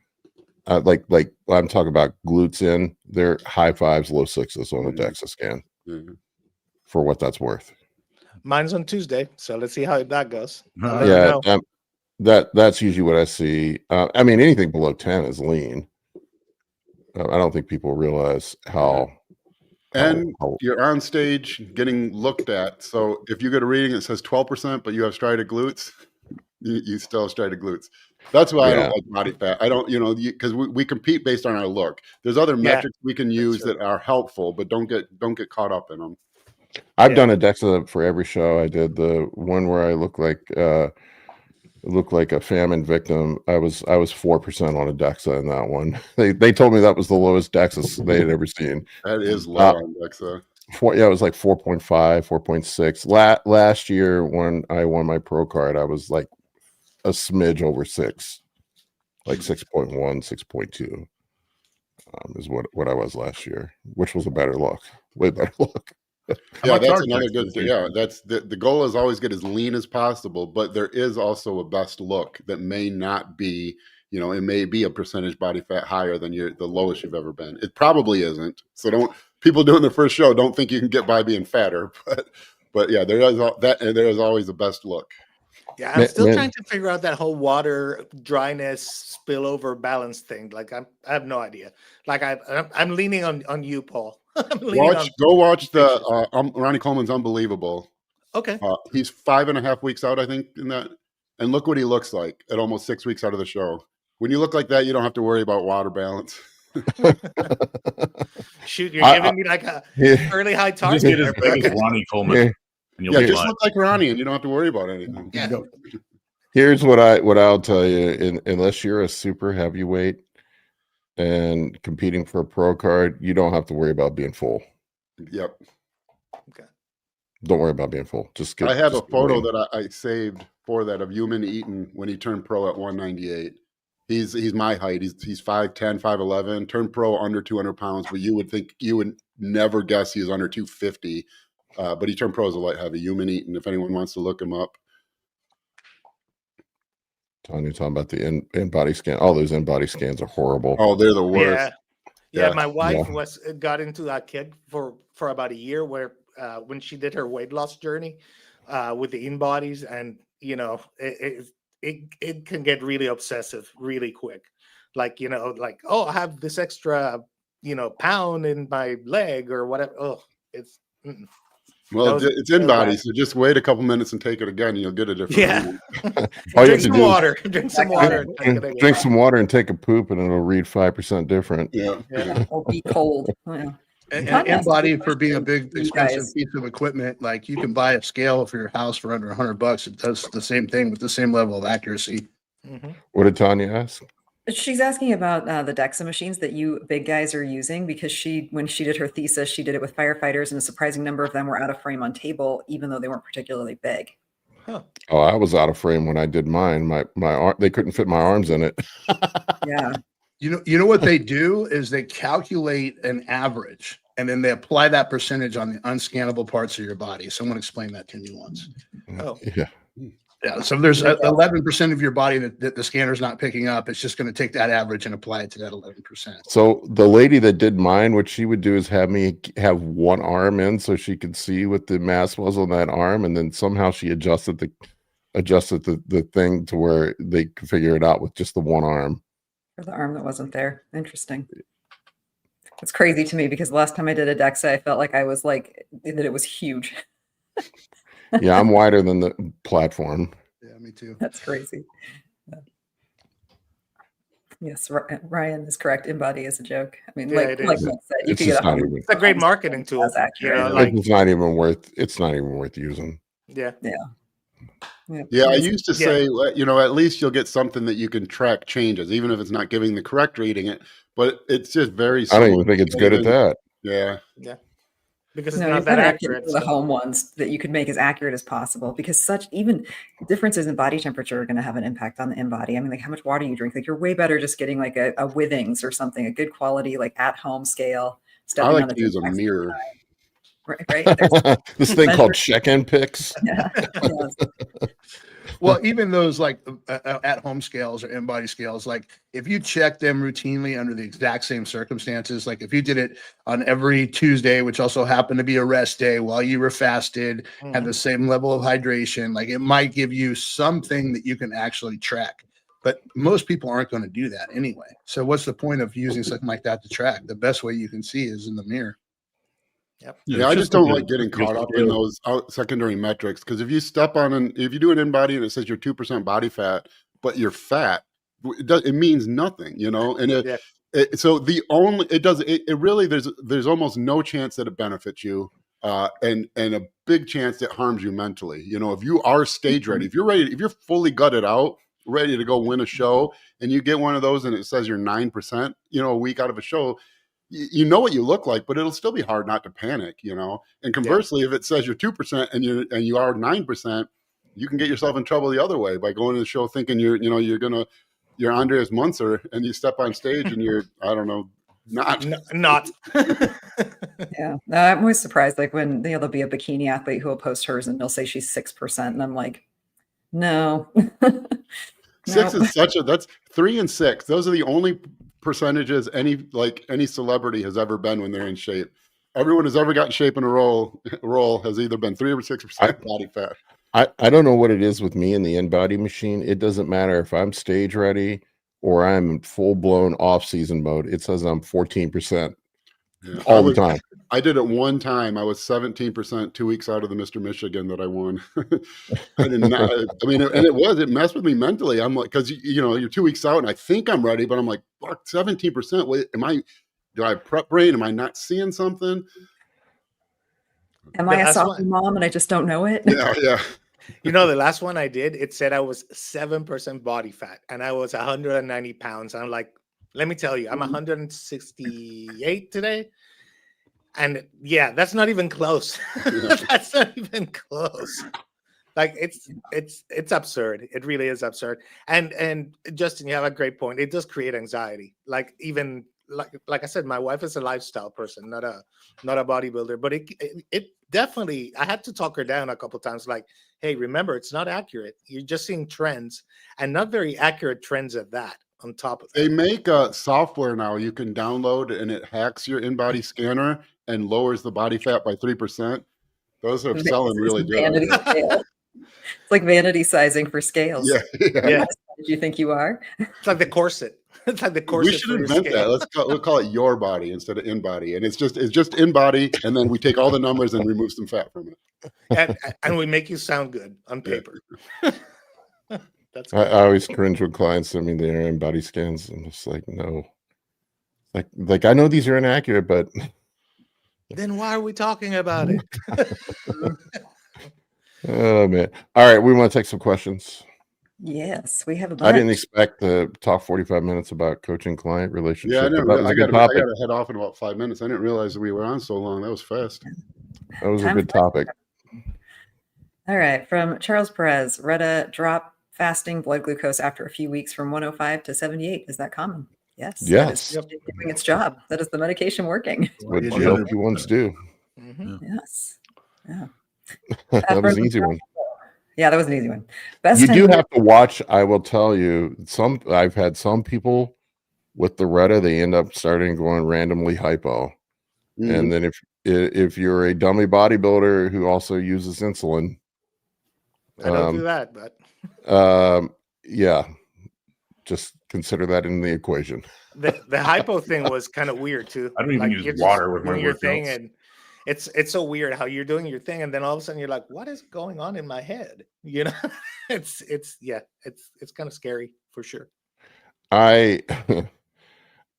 Like I'm talking about glutes in, they're high 5s, low 6s on a DEXA scan for what that's worth. Mine's on Tuesday, so let's see how that goes. That's usually what I see. I mean, anything below 10 is lean. I don't think people realize how. And you're on stage getting looked at. So if you get a reading that says 12%, but you have striated glutes, you still have striated glutes. That's why I don't like body fat. I don't, because we compete based on our look. There's other metrics we can use that are helpful, but don't get caught up in them. I've done a DEXA for every show. I did the one where I look like a famine victim. I was 4% on a DEXA in that one. They told me that was the lowest DEXA they had ever seen. That is low on DEXA. It was like 4.5, 4.6. Last year when I won my pro card, I was like a smidge over 6, like 6.1, 6.2 is what I was last year, which was a better look, way better look. Yeah, that's another good thing. Yeah, that's the goal is always get as lean as possible, but there is also a best look that may not be, it may be a percentage body fat higher than the lowest you've ever been. It probably isn't. So people doing their first show don't think you can get by being fatter, but yeah, there is always the best look. Yeah, I'm still trying to figure out that whole water dryness spillover balance thing. Like I have no idea. Like I'm leaning on you, Paul. Go watch the Ronnie Coleman's Unbelievable. Okay. He's 5.5 weeks out, I think, in that, and look what he looks like at almost 6 weeks out of the show. When you look like that, you don't have to worry about water balance. Shoot, you're giving me like a early high target. Just get as big as Ronnie Coleman. And just look like Ronnie, and you don't have to worry about anything. Yeah. Here's what I'll tell you: unless you're a super heavyweight and competing for a pro card, you don't have to worry about being full. Yep. Okay. Don't worry about being full. I have a photo that I saved for that of Human Eaton when he turned pro at 198. He's my height. He's 5'10", 5'11", turned pro under 200 pounds, but you would never guess he's under 250. But he turned pro as a light heavy. Human Eaton, if anyone wants to look him up. You're talking about the in-body scan. All those in-body scans are horrible. Oh, they're the worst. Yeah. My wife got into that kid for about a year where when she did her weight loss journey, with the in bodies, and it can get really obsessive really quick. Like, like, oh, I have this extra, pound in my leg or whatever. Oh, it's Well, That was- it's in that was body, bad. so just wait a couple minutes and take it again. And you'll get a different. Yeah. reading. All you Drink have to some do is water. Drink some water. and take it again. drink some water and take a poop, and it'll read 5% different. Yeah. Yeah. Or be cold. Yeah. And Tanya has a body good for being a question big for you expensive guys. piece of equipment, like you can buy a scale for your house for under $100. It does the same thing with the same level of accuracy. Mhm. What did Tanya ask? She's asking about the DEXA machines that you big guys are using, because when she did her thesis, she did it with firefighters, and a surprising number of them were out of frame on table, even though they weren't particularly big. Huh. Oh, I was out of frame when I did mine. They couldn't fit my arms in it. Yeah. You know what they do is they calculate an average and then they apply that percentage on the unscannable parts of your body. Someone explained that to me once. Oh. Yeah. Yeah, so there's 11% of your body that the scanner's not picking up. It's just going to take that average and apply it to that 11%. So the lady that did mine, what she would do is have me have one arm in so she could see what the mass was on that arm, and then somehow she adjusted the thing to where they could figure it out with just the one arm. For the arm that wasn't there. Interesting. It's crazy to me, because the last time I did a DEXA, I felt like I was like, that it was huge. Yeah, I'm wider than the platform. Yeah, me too. That's crazy. Yeah. Yes, Ryan is correct. InBody is a joke. I mean, Yeah, like it is. Mike said, you It's could just get not 100 even. It's a great marketing tool. That's accurate. Like, It's not even worth using. yeah. Yeah, I Yes. used to Yeah. say, at least you'll get something that you can track changes, even if it's not giving the correct reading it. But it's just very. I don't even think it's good at that. Yeah. Because it's No, not you've that got to accurate. get the so- home ones that you could make as accurate as possible, because such even differences in body temperature are going to have an impact on the InBody. I mean, like how much water you drink. Like you're way better just getting like a Withings or something, a good quality, like at home scale. I stepping like on the to use a Timex mirror. Right. There's- This thing measure- called check-in pics. yeah. Yes. Well, even those like at-home scales or in-body scales, like if you check them routinely under the exact same circumstances, like if you did it on every Tuesday, which also happened to be a rest day while you were fasted, had the same level of hydration, like it might give you something that you can actually track. But most people aren't going to do that anyway. So what's the point of using something like that to track? The best way you can see is in the mirror. Yeah, I it's just don't a like getting just caught a up in scale. those secondary metrics, because if you step on if you do an InBody and it says you're 2% body fat, but you're fat, it means nothing, And so it really there's almost no chance that it benefits you, and a big chance it harms you mentally. If you are stage ready, if you're fully gutted out, ready to go win a show, and you get one of those and it says you're 9%, a week out of a show. You know what you look like, but it'll still be hard not to panic, And conversely, if it says you're 2% and you are 9%, you can get yourself in trouble the other way by going to the show thinking you're Andreas Munzer, and you step on stage and you're, I don't know, not. Not. Yeah. No, I'm always surprised. Like when there'll be a bikini athlete who will post hers and they'll say she's 6%, and I'm like, no. 6 No. is that's 3 and 6. Those are the only percentages any celebrity has ever been when they're in shape. Everyone who's ever got in shape in a role has either been 3 or 6% body fat. I don't know what it is with me in the InBody machine. It doesn't matter if I'm stage ready or I'm in full-blown off-season mode. It says I'm 14% all the time. I did it one time. I was 17% 2 weeks out of the Mr. Michigan that I won. I did not. I mean, it messed with me mentally. I'm like, because you're 2 weeks out, and I think I'm ready, but I'm like, fuck, 17%. Wait, do I have prep brain? Am I not seeing something? Am I a That's soft why- mom and I just don't know it? Yeah. The last one I did, it said I was 7% body fat and I was 190 pounds. I'm like, let me tell you, I'm 168 today. And yeah, that's not even close. That's not even close. Like it's absurd. It really is absurd. And Justin, you have a great point. It does create anxiety. Like even like I said, my wife is a lifestyle person, not a bodybuilder. But it definitely, I had to talk her down a couple times. Like, hey, remember, it's not accurate. You're just seeing trends, and not very accurate trends at that. On top of that, They make a software now you can download, and it hacks your InBody scanner and lowers the body fat by 3%. Those are selling really good. Vanity scale. It's like vanity sizing for scales. Yeah, yeah. Yeah. Did you think you are? It's like the corset. It's like the corset. We should for your invent that. scale. We'll call it your body instead of in body, and it's just in body, and then we take all the numbers and remove some fat from it. And we make you sound good on Yeah. paper. That's I good. always cringe when clients send me their own body scans. I'm just like, no. Like I know these are inaccurate, but Then why are we talking about it? oh man. All right, we want to take some questions. Yes, we have a I bunch. didn't expect to talk 45 minutes about coaching client relationship. Yeah, I but know. that was I a good got topic. to head off in about 5 minutes. I didn't realize that we were on so long. That was fast. That was a Time good flies. topic. All right, from Charles Perez, Retta drop fasting blood glucose after a few weeks from 105 to 78. Is that common? Yes. that Yes. is doing its job. That is the medication working. What Yeah. GLP-1s do. Mhm. Yes. Yeah. That was an easy one. Yeah, that was an easy one. Best You time do to- have to watch. I will tell you, I've had some people with the Retta, they end up starting going randomly hypo. Mhm. And then if you're a dummy bodybuilder who also uses insulin, I don't do that, but yeah, just consider that in the equation. the hypo thing was kind of weird too. I don't even use you're just water with my doing your thing, workouts. and it's so weird how you're doing your thing, and then all of a sudden you're like, what is going on in my head? You know, it's kind of scary for sure. I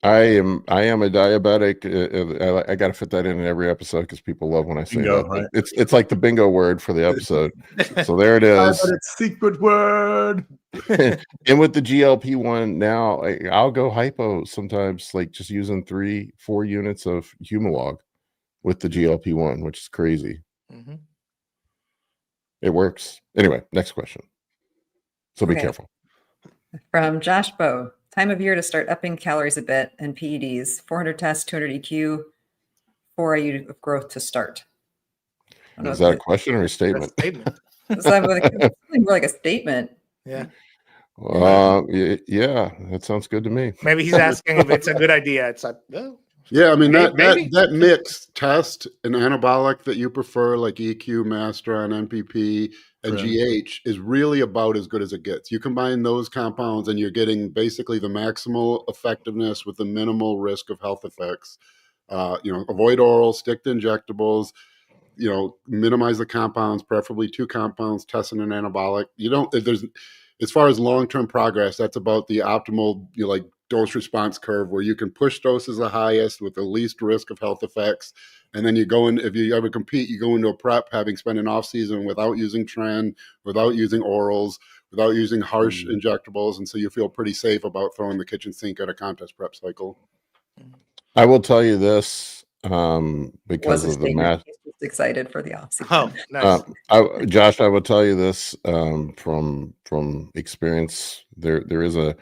am a diabetic. I got to fit that in every episode because people love when I say Bingo, that. right? It's like the bingo word for the episode. So there it is. Secret word. And with the GLP-1 now, I'll go hypo sometimes, like just using 3-4 units of Humalog with the GLP-1, which is crazy. Mhm. It works. Anyway, next question. So be Okay. careful. From Josh Bow, time of year to start upping calories a bit and PEDs, 400 tests, 200 EQ, 4 IU of growth to start. I don't know Is if that a question or a That's statement? a statement. it's something more like a statement. Yeah, Yeah, that sounds good to me. maybe he's asking if it's a good idea. It's like, oh, Yeah, I mean Maybe. that mixed test and anabolic that you prefer, like EQ, Masteron, MPP, and Right. GH, is really about as good as it gets. You combine those compounds, and you're getting basically the maximal effectiveness with the minimal risk of health effects. Avoid oral, stick to injectables. Minimize the compounds, preferably 2 compounds, testing an anabolic. As far as long-term progress, that's about the optimal, dose response curve where you can push doses the highest with the least risk of health effects. And then you go in, if you ever compete, you go into a prep having spent an off season without using tren, without using orals, without using harsh injectables. And so you feel pretty safe about throwing the kitchen sink at a contest prep cycle. I will tell you this Was because a of the statement. math. He's just excited for the offseason. oh, nice. Josh, I will tell you this from experience. There is a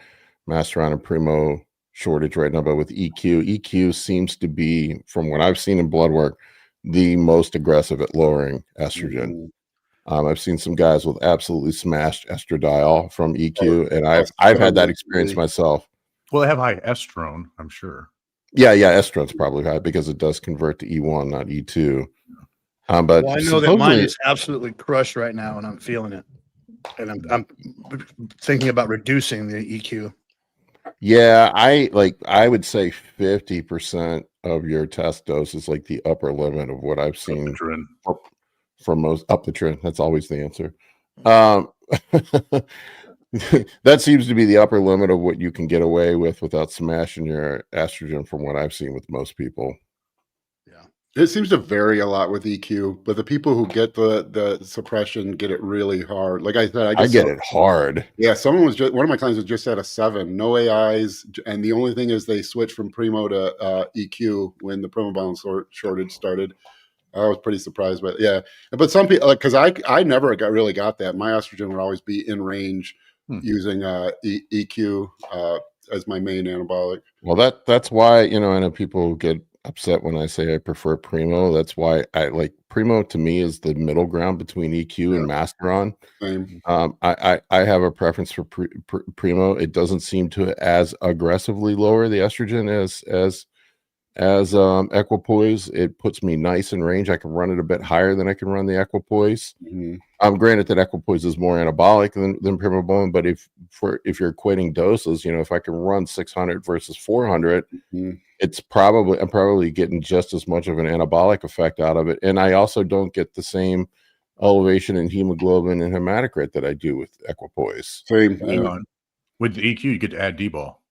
Masteron and Primo shortage right now, but with EQ seems to be, from what I've seen in blood work, the most aggressive at lowering estrogen. I've seen some guys with absolutely smashed estradiol from EQ, and I've had that experience myself. Well, they have high estrone, I'm sure. Yeah, estrogen's probably high because it does convert to E1, not E2. But Well, I know that mine supposedly- is absolutely crushed right now, and I'm feeling it. And I'm thinking about reducing the EQ. Yeah, I would say 50% of your test dose is like the upper limit of what I've seen Children. for most up the trend. That's always the answer. That seems to be the upper limit of what you can get away with without smashing your estrogen, from what I've seen with most people. It seems to vary a lot with EQ, but the people who get the suppression get it really hard. Like I said, I get it hard. Yeah, one of my clients was just at a 7, no AIs, and the only thing is they switched from Primo to EQ when the Primobound shortage started. I was pretty surprised, but yeah. But some people, because I never really got that. My estrogen would always be in range using EQ as my main anabolic. Well, that's why, I know people get upset when I say I prefer Primo. That's why I like Primo. To me, is the middle ground between EQ and Masteron. Same. I have a preference for Primo. It doesn't seem to as aggressively lower the estrogen as as equipoise. It puts me nice in range. I can run it a bit higher than I can run the equipoise. Granted that equipoise is more anabolic than Primabone, but if you're equating doses, if I can run 600 versus 400, it's I'm probably getting just as much of an anabolic effect out of it, and I also don't get the same elevation in hemoglobin and hematocrit that I do with equipoise. Same. Hang on. With the EQ, you get to add D-ball.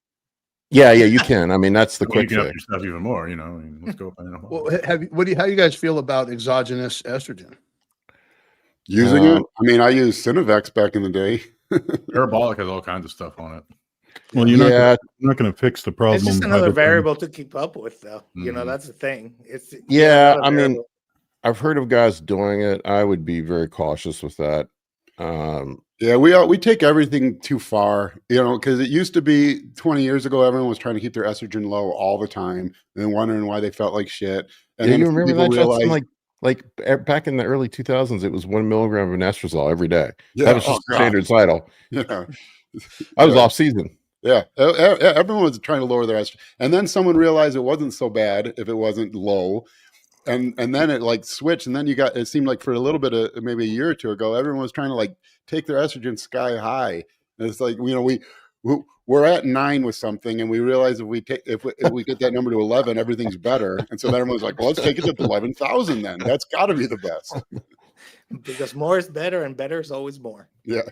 Yeah, you can. I mean, that's the Well, you quick can up fix. your stuff even more. I mean, let's go. Well, how do you guys feel about exogenous estrogen? Using it? I mean, I used Synovex back in the day. Parabolic has all kinds of stuff on it. Well, you're not going to fix the problem. It's just by another the time- variable to keep up with, though. That's the thing. It's I mean, I've heard of guys doing it. I would be very cautious with that. Yeah, we take everything too far, because it used to be 20 years ago, everyone was trying to keep their estrogen low all the time and wondering why they felt like shit. And then you remember people that? realized, like back in the early 2000s, it was 1 milligram of anastrozole every day. Yeah, that was just standard cycle. Yeah, I was off season. Yeah, everyone was trying to lower their estrogen, and then someone realized it wasn't so bad if it wasn't low. And then it like switched, and then it seemed like for a little bit of maybe a year or two ago, everyone was trying to like take their estrogen sky high. And it's like, we're at 9 with something, and we realize if we get that number to 11, everything's better. And so then everyone's like, well, let's take it to 11,000 then. That's got to be the best. Because more is better, and better is always more. Yeah.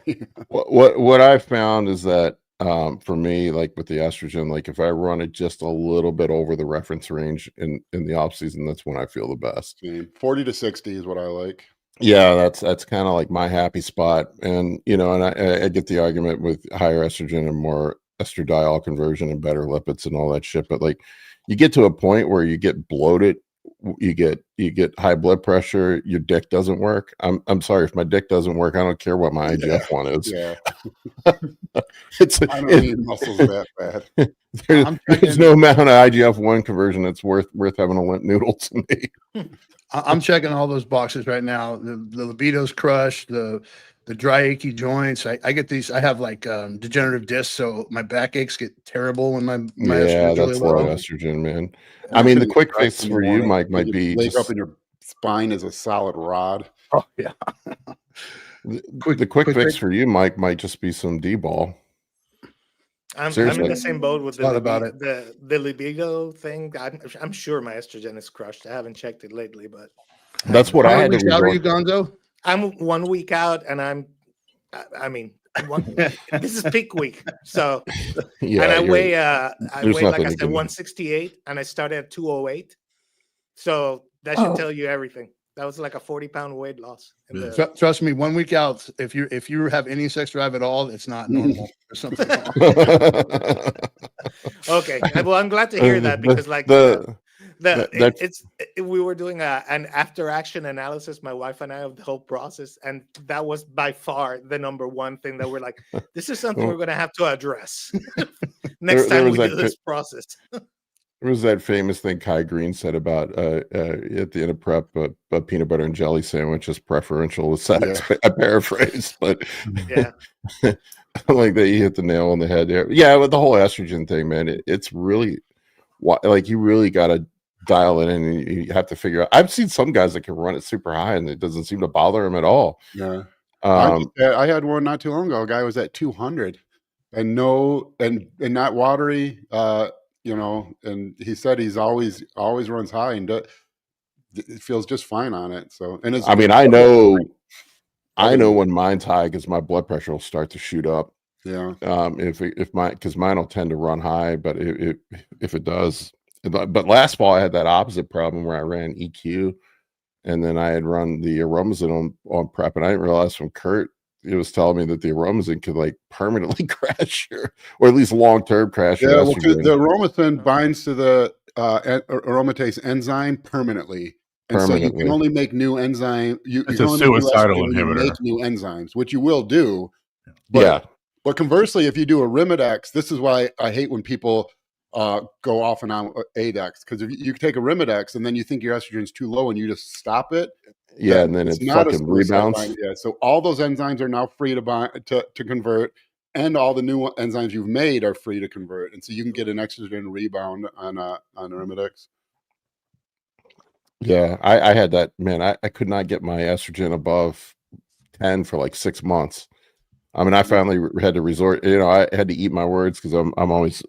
What I found is that for me, like with the estrogen, like if I run it just a little bit over the reference range in the off season, that's when I feel the best. 40 to 60 is what I like. Yeah, that's kind of like my happy spot. And and I get the argument with higher estrogen and more estradiol conversion and better lipids and all that shit, but like you get to a point where you get bloated, you get high blood pressure, your dick doesn't work. I'm sorry, if my dick doesn't work, I don't care what my IGF one is. Yeah. I don't need muscles that bad. There's no amount of IGF-1 conversion that's worth having a limp noodle to me. I'm checking all those boxes right now. The libido's crushed, the dry achy joints. I get these. I have like degenerative discs, so my back aches get terrible when my yeah, that's low estrogen, man. I mean, the quick fix for you, Mike, might be wake up and your spine is a solid rod. Oh yeah. The quick fix for you, Mike, might just be some D-ball. I'm in the same boat with the libido thing. I'm sure my estrogen is crushed. I haven't checked it lately, but that's what I had to How are you, Gonzo? I'm 1 week out, and this is peak week. So yeah, and I weigh like I said 168, and I started at 208. So that should tell you everything. That was like a 40-pound weight loss. Trust me, 1 week out, if you have any sex drive at all, it's not normal. There's something wrong. Okay, well, I'm glad to hear that, because like we were doing an after action analysis, my wife and I, of the whole process, and that was by far the number one thing that we're like, this is something we're going to have to address next time we do this process. There was that famous thing Kai Green said about at the end of prep, a peanut butter and jelly sandwich is preferential to sex. Yeah. I paraphrase, but yeah, like that, you hit the nail on the head there. Yeah, with the whole estrogen thing, man, it's really like you really got to dial it in, and you have to figure out. I've seen some guys that can run it super high, and it doesn't seem to bother them at all. Yeah, I had one not too long ago. A guy was at 200, and not watery. And he said he's always runs high and it feels just fine on it. So, and it's, I know when mine's high because my blood pressure will start to shoot up. Yeah. Because mine will tend to run high, but if it does, but last fall I had that opposite problem where I ran EQ, and then I had run the Aromazin on prep, and I didn't realize from Kurt, it was telling me that the Aromazin could like permanently crash or at least long-term crash. Yeah, well, the Aromazin binds to the aromatase enzyme permanently. And so you can only make new enzyme. It's a suicidal inhibitor. Make new enzymes, which you will do. But conversely, if you do Arimidex, this is why I hate when people go off and on Adex, because if you take Arimidex and then you think your estrogen is too low and you just stop it. Yeah, and then it fucking rebounds. Yeah, so all those enzymes are now free to convert, and all the new enzymes you've made are free to convert, and so you can get an estrogen rebound on Arimidex. Yeah, I had that, man. I could not get my estrogen above 10 for like 6 months. I mean, I finally had to resort, I had to eat my words because I'm always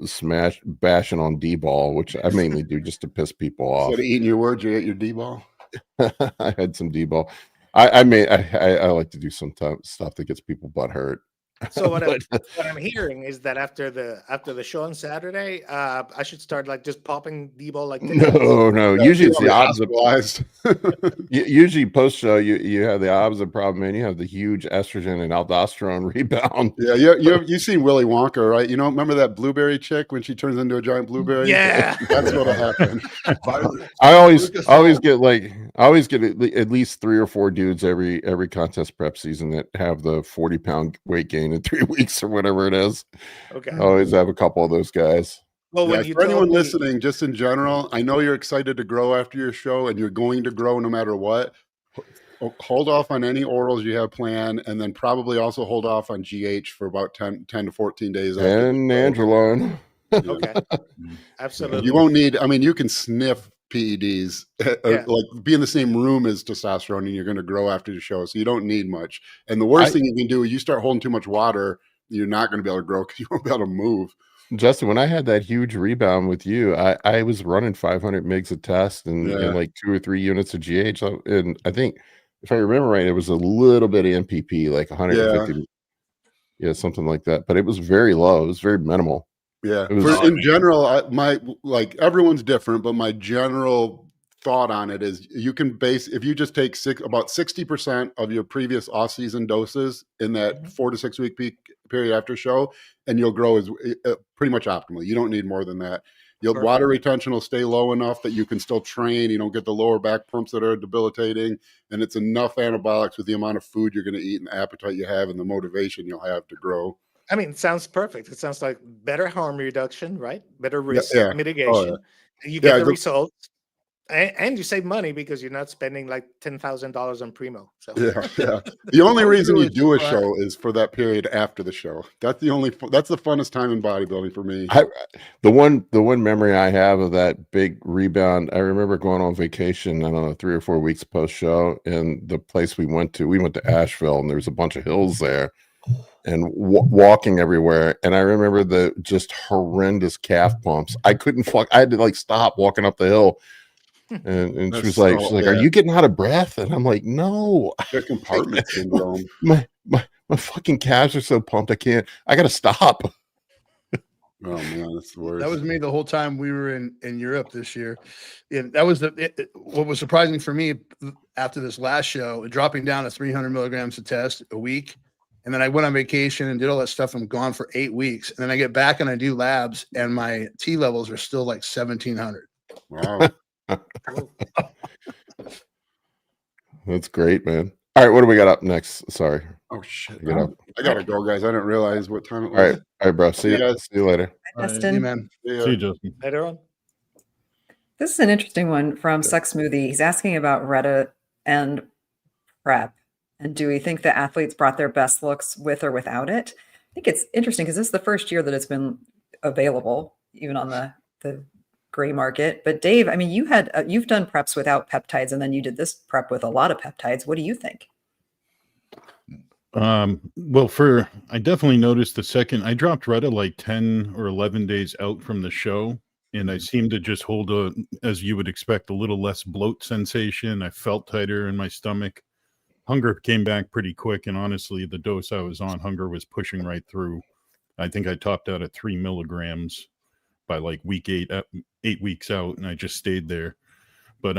bashing on D-ball, which I mainly do just to piss people off. Instead of eating your words, you ate your D-ball. I had some D-ball. I like to do some stuff that gets people butt hurt. So what I'm hearing is that after the show on Saturday, I should start like just popping D-ball like this. No. Usually it's the opposite. Hospitalized. Usually post show, you have the opposite problem, man. You have the huge estrogen and aldosterone rebound. Yeah, you've seen Willy Wonka, right? Remember that blueberry chick when she turns into a giant blueberry? Yeah, that's what'll happen. I always get at least 3 or 4 dudes every contest prep season that have the 40-pound weight gain in 3 weeks or whatever it is. Okay. I always have a couple of those guys. Well, Yeah, for anyone listening, just in general, I know you're excited to grow after your show, and you're going to grow no matter what. Hold off on any orals you have planned, and then probably also hold off on GH for about 10 to 14 days. And Nandrolone. Okay. Absolutely. You won't need, you can sniff PEDs, like be in the same room as testosterone, and you're going to grow after the show. So you don't need much. And the worst thing you can do is you start holding too much water, you're not going to be able to grow because you won't be able to move. Justin, when I had that huge rebound with you, I was running 500 mgs a test and like 2 or 3 units of GH. And I think, if I remember right, it was a little bit of MPP, like 150. Yeah, something like that. But it was very low. It was very minimal. Yeah. In general, everyone's different, but my general thought on it is you can if you just take about 60% of your previous off-season doses in that 4 to 6 week peak period after show, and you'll grow as pretty much optimally. You don't need more than that. Your water retention will stay low enough that you can still train. You don't get the lower back pumps that are debilitating, and it's enough anabolics with the amount of food you're going to eat and the appetite you have and the motivation you'll have to grow. I mean, it sounds perfect. It sounds like better harm reduction, right? Better risk mitigation. Oh, yeah. You get the results, and you save money because you're not spending like $10,000 on Primo. So yeah. The only reason you do a show is for that period after the show. That's the funnest time in bodybuilding for me. The one memory I have of that big rebound, I remember going on vacation, I don't know, 3 or 4 weeks post show, and the place we went to Asheville, and there was a bunch of hills there. And walking everywhere, and I remember the just horrendous calf pumps. I had to like stop walking up the hill, and she was like, "Are you getting out of breath?" And I'm like, "No, compartment syndrome. My fucking calves are so pumped. I gotta stop." Oh man, that's the worst. That was me the whole time we were in Europe this year. That was what was surprising for me after this last show, dropping down to 300 milligrams a test a week. And then I went on vacation and did all that stuff. I'm gone for 8 weeks. And then I get back and I do labs, and my T levels are still like 1,700. Wow. That's great, man. All right, what do we got up next? Sorry. Oh shit. I gotta go, guys. I didn't realize what time it was. All right, bro. See you guys. See you later. Hi, Justin. Man. See you, Justin. later on. This is an interesting one from Sex Smoothie. He's asking about Reddit and prep. And do we think the athletes brought their best looks with or without it? I think it's interesting because this is the first year that it's been available, even on the gray market. But Dave, I mean, you've done preps without peptides, and then you did this prep with a lot of peptides. What do you think? Well, I definitely noticed the second I dropped Reddit like 10 or 11 days out from the show, and I seemed to just hold as you would expect, a little less bloat sensation. I felt tighter in my stomach. Hunger came back pretty quick, and honestly, the dose I was on, hunger was pushing right through. I think I topped out at 3 milligrams by like week 8 weeks out, and I just stayed there. But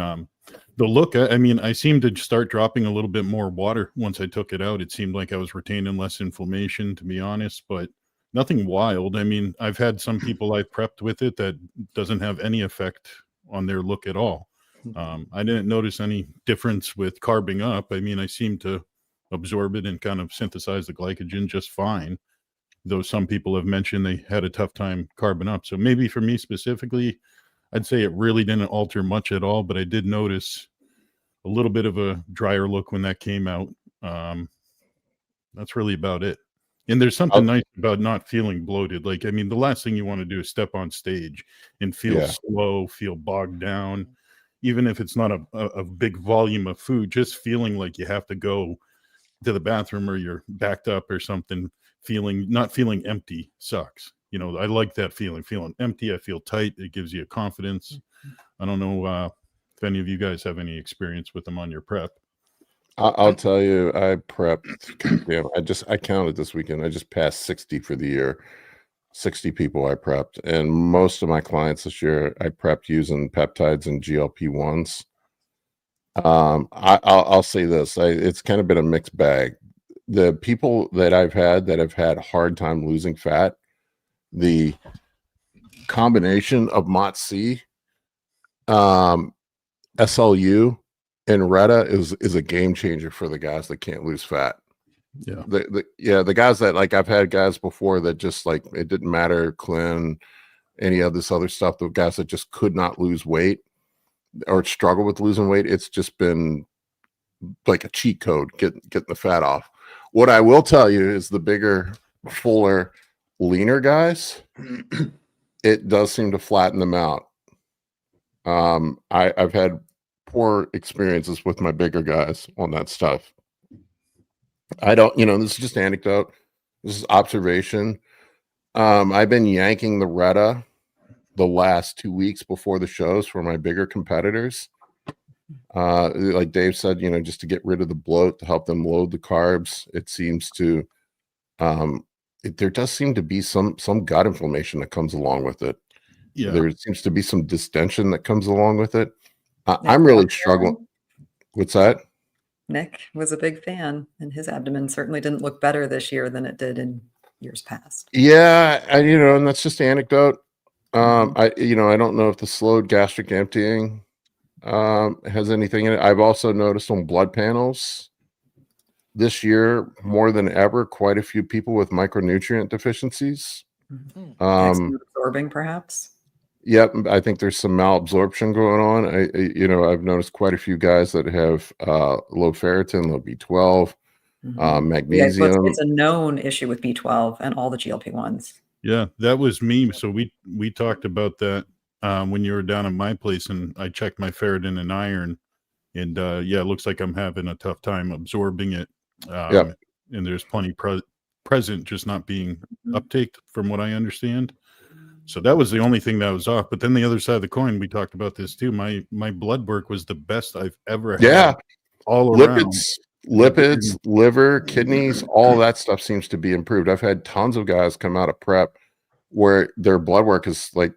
the look, I mean, I seemed to start dropping a little bit more water once I took it out. It seemed like I was retaining less inflammation, to be honest, but nothing wild. I mean, I've had some people I've prepped with it that doesn't have any effect on their look at all. I didn't notice any difference with carbing up. I mean, I seem to absorb it and kind of synthesize the glycogen just fine, though some people have mentioned they had a tough time carbing up. So maybe for me specifically, I'd say it really didn't alter much at all, but I did notice a little bit of a drier look when that came out. That's really about it. And there's something nice about not feeling bloated. Like, I mean, the last thing you want to do is step on stage and feel slow, feel bogged down. even if it's not a big volume of food, just feeling like you have to go to the bathroom or you're backed up or something, not feeling empty sucks. You know, I like that feeling empty. I feel tight. It gives you a confidence. I don't know if any of you guys have any experience with them on your prep. I'll tell you, I prepped. Damn, I counted this weekend. I just passed 60 for the year. 60 people I prepped, and most of my clients this year I prepped using peptides and GLP-1s. I'll say this: it's kind of been a mixed bag. The people that I've had that have had hard time losing fat, the combination of MOTS-C, SLU, and Retta is a game changer for the guys that can't lose fat. Yeah. The guys that, like, I've had guys before that just, like, it didn't matter, Clin, any of this other stuff, the guys that just could not lose weight or struggle with losing weight. It's just been like a cheat code getting the fat off. What I will tell you is the bigger, fuller, leaner guys, it does seem to flatten them out. I've had poor experiences with my bigger guys on that stuff. I don't, this is just anecdote. This is observation. I've been yanking the Retta the last 2 weeks before the shows for my bigger competitors. Like Dave said, just to get rid of the bloat, to help them load the carbs. It seems to, there does seem to be some gut inflammation that comes along with it. Yeah. There seems to be some distension that comes along with it. I'm really struggling. What's that? Nick was a big fan, and his abdomen certainly didn't look better this year than it did in years past. Yeah, and that's just anecdote. I don't know if the slowed gastric emptying has anything in it. I've also noticed on blood panels this year, more than ever, quite a few people with micronutrient deficiencies. Absorbing, perhaps. Yep, I think there's some malabsorption going on. I've noticed quite a few guys that have low ferritin, low B12, magnesium. Yeah, it's a known issue with B12 and all the GLP-1s. Yeah, that was me. So we talked about that when you were down at my place, and I checked my ferritin and iron, and it looks like I'm having a tough time absorbing it. And there's plenty present, just not being uptaked, from what I understand. So that was the only thing that was off. But then the other side of the coin, we talked about this too. My blood work was the best I've ever had. Yeah, all around. Lipids, liver, kidneys, all that stuff seems to be improved. I've had tons of guys come out of prep where their blood work is like,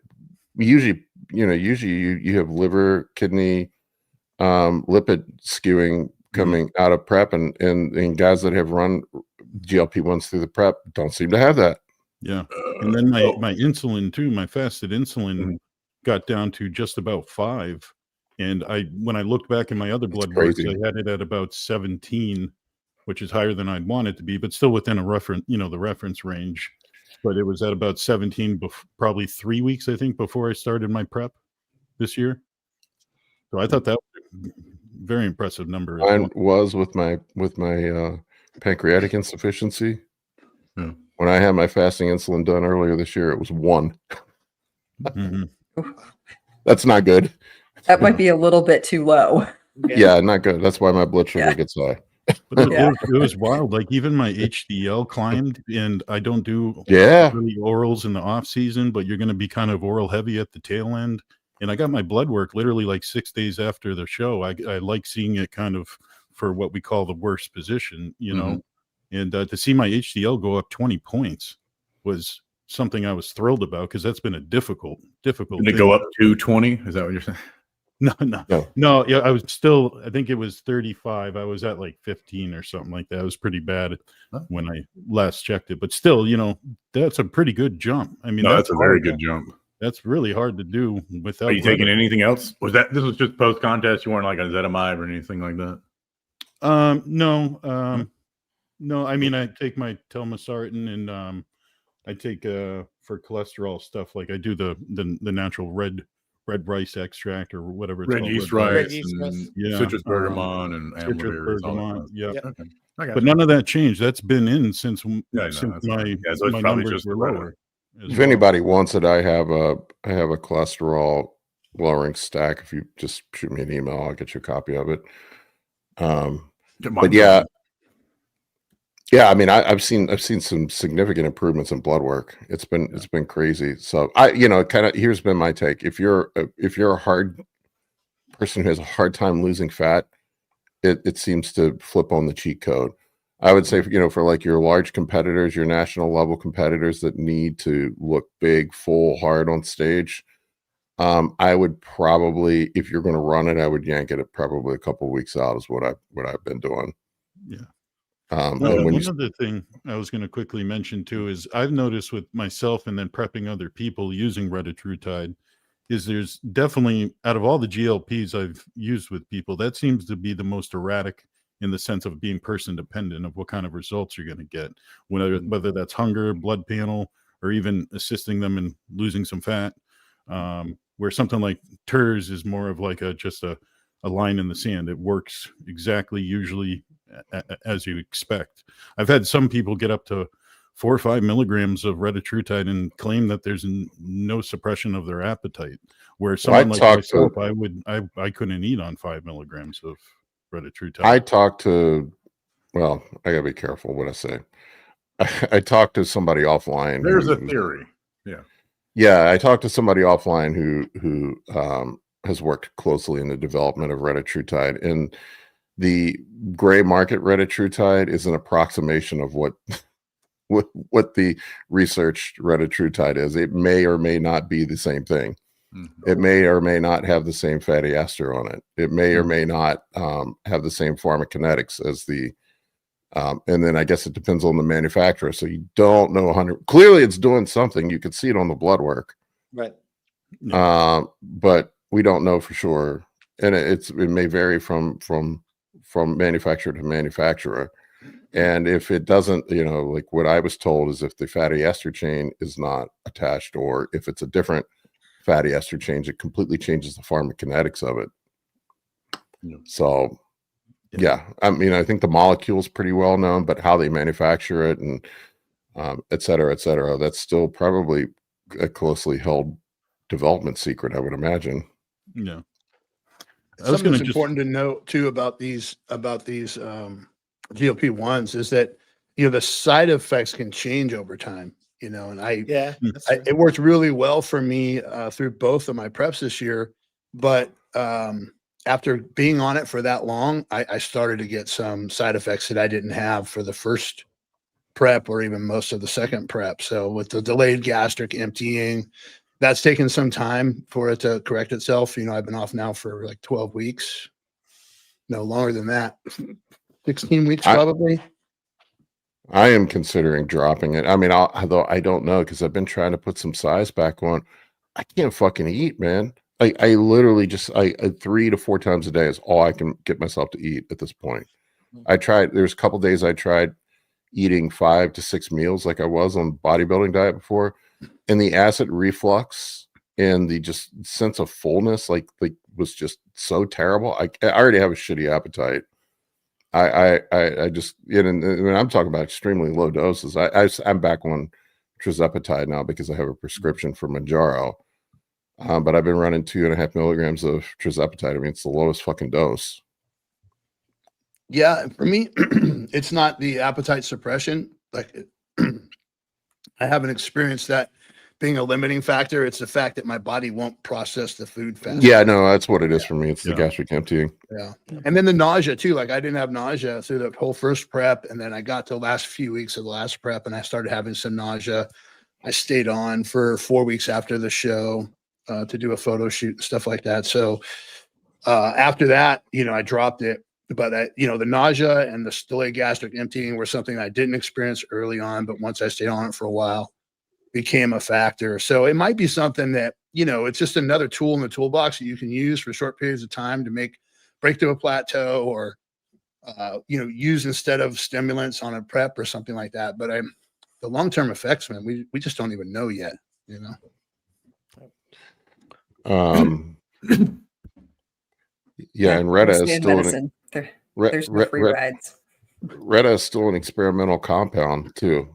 usually you have liver, kidney, lipid skewing coming out of prep, and guys that have run GLP-1s through the prep don't seem to have that. Yeah. And then my insulin too, my fasted insulin got down to just about 5. And when I looked back in my other blood works, I had it at about 17, which is higher than I'd want it to be, but still within a reference, the reference range. But it was at about 17, probably 3 weeks, I think, before I started my prep this year. So I thought that was a very impressive number. Mine was with my pancreatic insufficiency. Yeah. When I had my fasting insulin done earlier this year, it was 1. That's not good. That might be a little bit too low. Yeah, not good. That's why my blood sugar gets high. But it was wild. Like, even my HDL climbed, and I don't do really orals in the off season, but you're going to be kind of oral heavy at the tail end. And I got my blood work literally like 6 days after the show. I like seeing it kind of for what we call the worst position, and to see my HDL go up 20 points was something I was thrilled about, because that's been a difficult Did thing. it go up to 20? Is that what you're saying? No. Yeah, I was still, I think it was 35. I was at like 15 or something like that. It was pretty bad when I last checked it, but still, that's a pretty good jump. I mean, that's a very good jump. That's really hard to do without. Are you taking anything else? This was just post contest? You weren't like on ezetimibe or anything like that? No. I mean, I take my telmisartan, and I take for cholesterol stuff, like I do the natural red rice extract or whatever it's red called. yeast rice, citrus bergamot, and citrus bergamot. Yeah. Okay. But none of that changed. That's been in since my numbers were lower. If anybody wants it, I have a cholesterol lowering stack. If you just shoot me an email, I'll get you a copy of it. Get But mine yeah, done. yeah. I mean, I've seen some significant improvements in blood work. It's been crazy. So here's been my take. If you're a hard person who has a hard time losing fat, it seems to flip on the cheat code. I would say, for like your large competitors, your national level competitors that need to look big, full, hard on stage, I would probably, if you're going to run it, I would yank it probably a couple of weeks out is what I've been doing. Yeah. And Well, when one other thing I was going to quickly mention too is I've noticed with myself and then prepping other people using retatrutide is there's definitely, out of all the GLPs I've used with people, that seems to be the most erratic in the sense of being person dependent of what kind of results you're going to get, whether that's hunger, blood panel, or even assisting them in losing some fat. Where something like TERS is more of like just a line in the sand. It works exactly usually as you expect. I've had some people get up to 4 or 5 milligrams of retatrutide and claim that there's no suppression of their appetite. Where someone like myself, I couldn't eat on 5 milligrams of retatrutide. I talked to, well, I gotta be careful what I say. I talked to somebody offline. There's a theory. Yeah. Yeah, I talked to somebody offline who has worked closely in the development of retatrutide, and the gray market retatrutide is an approximation of what the researched retatrutide is. It may or may not be the same thing. Mm-hmm. It may or may not have the same fatty ester on it. It may or may not have the same pharmacokinetics as the and then I guess it depends on the manufacturer. So you don't know 100. Clearly, it's doing something. You could see it on the blood work, right? But we don't know for sure, and it may vary from manufacturer to manufacturer. And if it doesn't, like what I was told is if the fatty ester chain is not attached, or if it's a different fatty ester chain, it completely changes the pharmacokinetics of it. Yeah. So. Yeah, I mean, I think the molecule is pretty well known, but how they manufacture it and et cetera, that's still probably a closely held development secret, I would imagine. Yeah. Something that's important to note too about these GLP-1s is that the side effects can change over time. And it worked really well for me through both of my preps this year, but after being on it for that long, I started to get some side effects that I didn't have for the first prep or even most of the second prep. So with the delayed gastric emptying, that's taken some time for it to correct itself. I've been off now for like 12 weeks, no longer than that, 16 weeks probably. I am considering dropping it. I mean, although I don't know, because I've been trying to put some size back on. I can't fucking eat, man. I literally just 3 to 4 times a day is all I can get myself to eat at this point. There's a couple days I tried eating 5 to 6 meals like I was on bodybuilding diet before, and the acid reflux and the just sense of fullness was just so terrible. I already have a shitty appetite. I just, and I'm talking about extremely low doses. I'm back on tirzepatide now because I have a prescription for Mounjaro. But I've been running 2.5 milligrams of tirzepatide. I mean, it's the lowest fucking dose. Yeah, for me, it's not the appetite suppression. I haven't experienced that being a limiting factor. It's the fact that my body won't process the food fast. Yeah, no, that's what it is for me. It's the gastric emptying. Yeah. And then the nausea too. I didn't have nausea through the whole first prep. And then I got to the last few weeks of the last prep and I started having some nausea. I stayed on for 4 weeks after the show. To do a photo shoot and stuff like that. So after that, I dropped it. But the nausea and the delayed gastric emptying were something I didn't experience early on, but once I stayed on it for a while, became a factor. So it might be something that it's just another tool in the toolbox that you can use for short periods of time to break through a plateau, or use instead of stimulants on a prep or something like that. But the long-term effects, man, we just don't even know yet. Yeah, and Reta is still there's no free rides. Reta is still an experimental compound too,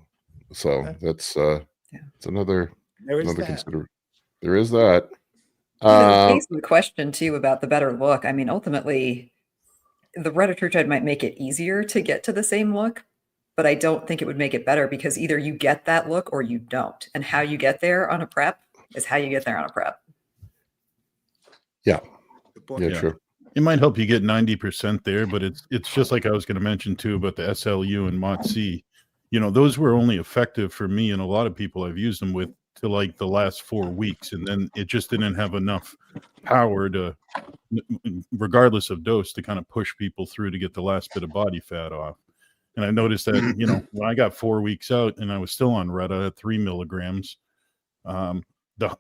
so that's it's another consideration. There is that. The case of the question too about the better look. I mean, ultimately, the retatrutide might make it easier to get to the same look, but I don't think it would make it better because either you get that look or you don't. And how you get there on a prep is how you get there on a prep. Yeah. Good point. Yeah, Yeah. true. It might help you get 90% there, but it's just like I was going to mention too about the SLU and MOTS-C. You know, those were only effective for me and a lot of people I've used them with to like the last 4 weeks, and then it just didn't have enough power to, regardless of dose, to kind of push people through to get the last bit of body fat off. And I noticed that, you know, when I got 4 weeks out and I was still on Retta at 3 milligrams,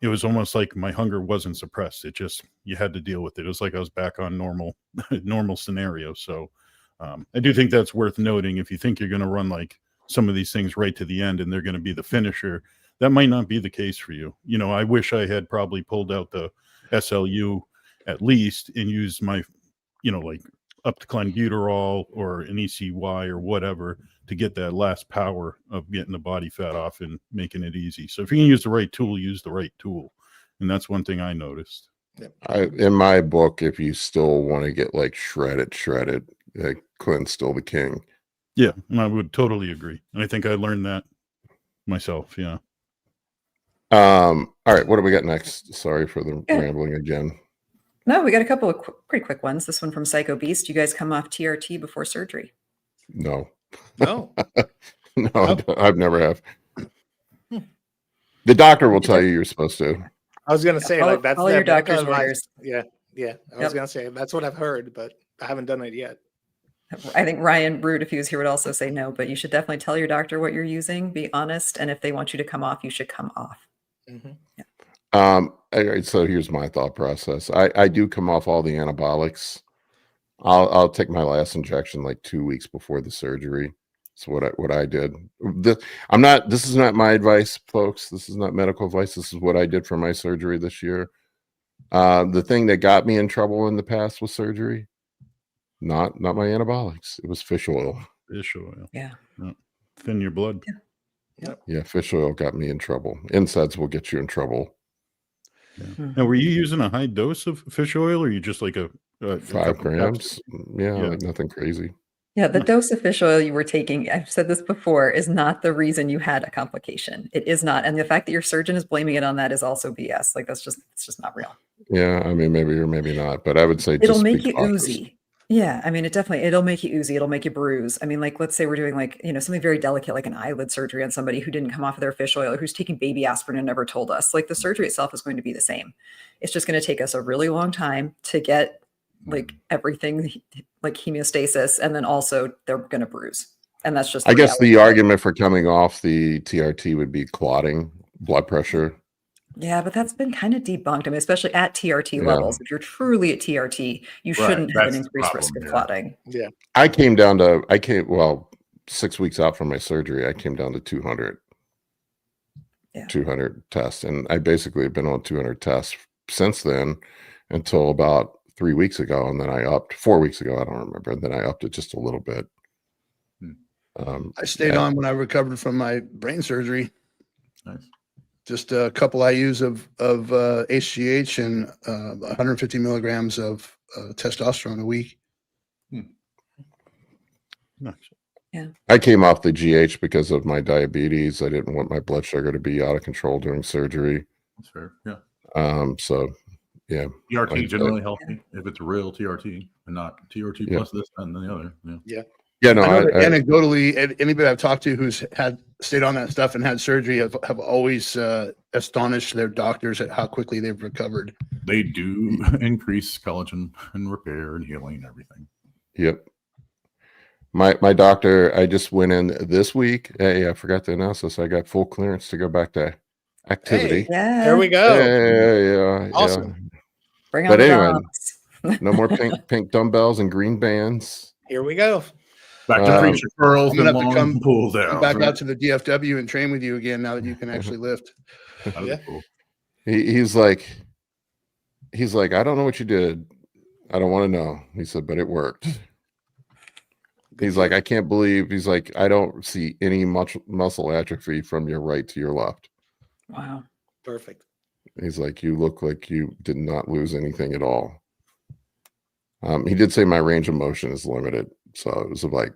it was almost like my hunger wasn't suppressed. It just, you had to deal with it. It was like I was back on normal scenario. So I do think that's worth noting. If you think you're going to run like some of these things right to the end and they're going to be the finisher, that might not be the case for you. You know, I wish I had probably pulled out the SLU at least and used my, you know, like up to clenbuterol or an ECY or whatever to get that last power of getting the body fat off and making it easy. So if you can use the right tool, use the right tool. And that's one thing I noticed. In my book, if you still want to get like shredded, Clint's still the king. Yeah, and I would totally agree. And I think I learned that myself. Yeah. All right, what do we got next? Sorry for the rambling again. No, we got a couple of pretty quick ones. This one from Psycho Beast. You guys come off TRT before surgery? No. No. No, I've never have. The doctor will tell you you're supposed to. I was gonna say like that's follow your their medical doctor's advice. orders. Yeah. I was gonna say that's what I've heard, but I haven't done it yet. I think Ryan Root, if he was here, would also say no, but you should definitely tell your doctor what you're using, be honest, and if they want you to come off, you should come off. Mhm. All right, so here's my thought process. I do come off all the antibiotics. I'll take my last injection like 2 weeks before the surgery. That's what I did. This is not my advice, folks. This is not medical advice. This is what I did for my surgery this year. The thing that got me in trouble in the past was surgery. Not my antibiotics. It was fish oil. Fish oil. Yeah. Thin your blood. Yeah, fish oil got me in trouble. NSAIDs will get you in trouble. Now, were you using a high dose of fish oil or you just like a 5 couple grams? Yeah, Yeah. like nothing crazy. Yeah, the dose of fish oil you were taking, I've said this before, is not the reason you had a complication. It is not. And the fact that your surgeon is blaming it on that is also BS. Like it's just not real. Yeah, I mean, maybe or maybe not, but I would say It'll just make be you cautious. oozy. Yeah, I mean, it'll make you oozy. It'll make you bruise. I mean, like, let's say we're doing like, something very delicate, like an eyelid surgery on somebody who didn't come off of their fish oil, or who's taking baby aspirin and never told us. Like the surgery itself is going to be the same. It's just going to take us a really long time to get like everything like hemostasis, and then also they're going to bruise. And that's just, I guess the reality of it. argument for coming off the TRT would be clotting, blood pressure. Yeah, but that's been kind of debunked. I mean, especially at TRT Yeah. levels. If you're truly at TRT, you Right, shouldn't have that's an the increased problem, risk of yeah. clotting. Yeah. I came down to, well, 6 weeks out from my surgery, I came down to 200. Yeah. 200 tests. And I basically have been on 200 tests since then until about 3 weeks ago. And then I upped 4 weeks ago. I don't remember. And then I upped it just a little bit. I stayed Yeah. on when I recovered from my brain surgery. Nice. Just a couple IUs of HGH and 150 milligrams of testosterone a week. Nice. I came off the GH because of my diabetes. I didn't want my blood sugar to be out of control during surgery. That's fair. Yeah. So yeah. TRT Like, generally healthy if it's a real TRT and not TRT Yeah. plus this and then the other. Yeah. Yeah, no, I know that I- anecdotally, anybody I've talked to who's stayed on that stuff and had surgery have always astonished their doctors at how quickly they've recovered. They do increase collagen and repair and healing and everything. Yep. My doctor, I just went in this week. Hey, I forgot to announce this. I got full clearance to go back to activity. Yeah. There we go. Yeah. Awesome. Bring on But the anyway, dogs. No more pink dumbbells and green bands. Here we go. Back to preacher curls I'm and gonna have to long come pull down. Back out to the DFW and train with you again now that you can actually lift. That'd be Yeah. cool. He's like, I don't know what you did. I don't want to know. He said, but it worked. He's like, I can't believe. He's like, I don't see any muscle atrophy from your right to your left. Wow. Perfect. He's like, you look like you did not lose anything at all. He did say my range of motion is limited, so it was like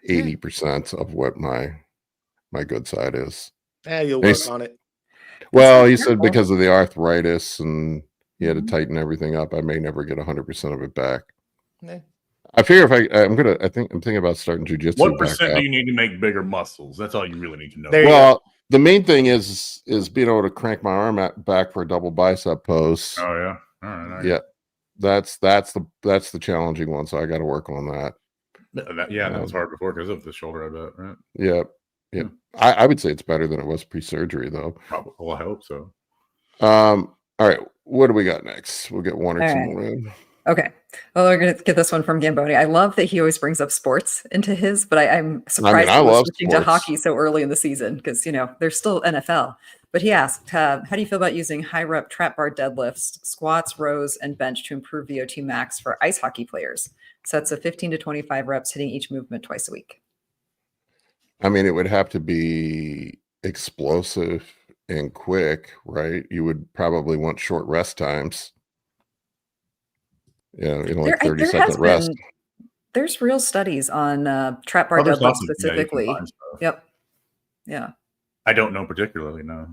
80% of what my good side is. Yeah, you'll He's- work on it. Well, not he said terrible. because of the arthritis and he had to Mhm. tighten everything up, I may never get 100% of it back. Yeah. I figure if I'm thinking about starting jujitsu. What back percent up. do you need to make bigger muscles? That's all you really need to know. There you Well, the main thing is being able to crank my arm back for a double bicep pose. Oh yeah. All right. all right. Yeah, that's the challenging one. So I got to work on that. That was hard before because of the shoulder, I bet, right? Yeah. I would say it's better than it was pre-surgery, though. Probably. Well, I hope so. All right, what do we got next? We'll get one or All two right. more in. Okay. Well, we're going to get this one from Gamboni. I love that he always brings up sports into his, but I'm surprised I he was love switching to sports. hockey so early in the season because, there's still NFL. But he asked, how do you feel about using high rep trap bar deadlifts, squats, rows, and bench to improve VO2 max for ice hockey players? Sets of 15 to 25 reps hitting each movement twice a week. I mean, it would have to be explosive and quick, right? You would probably want short rest times. Yeah, like 30-second rest. There's real studies on trap bar Other deadlifts stuff, yeah, you can specifically. find stuff. Yep. Yeah. I don't know particularly. No.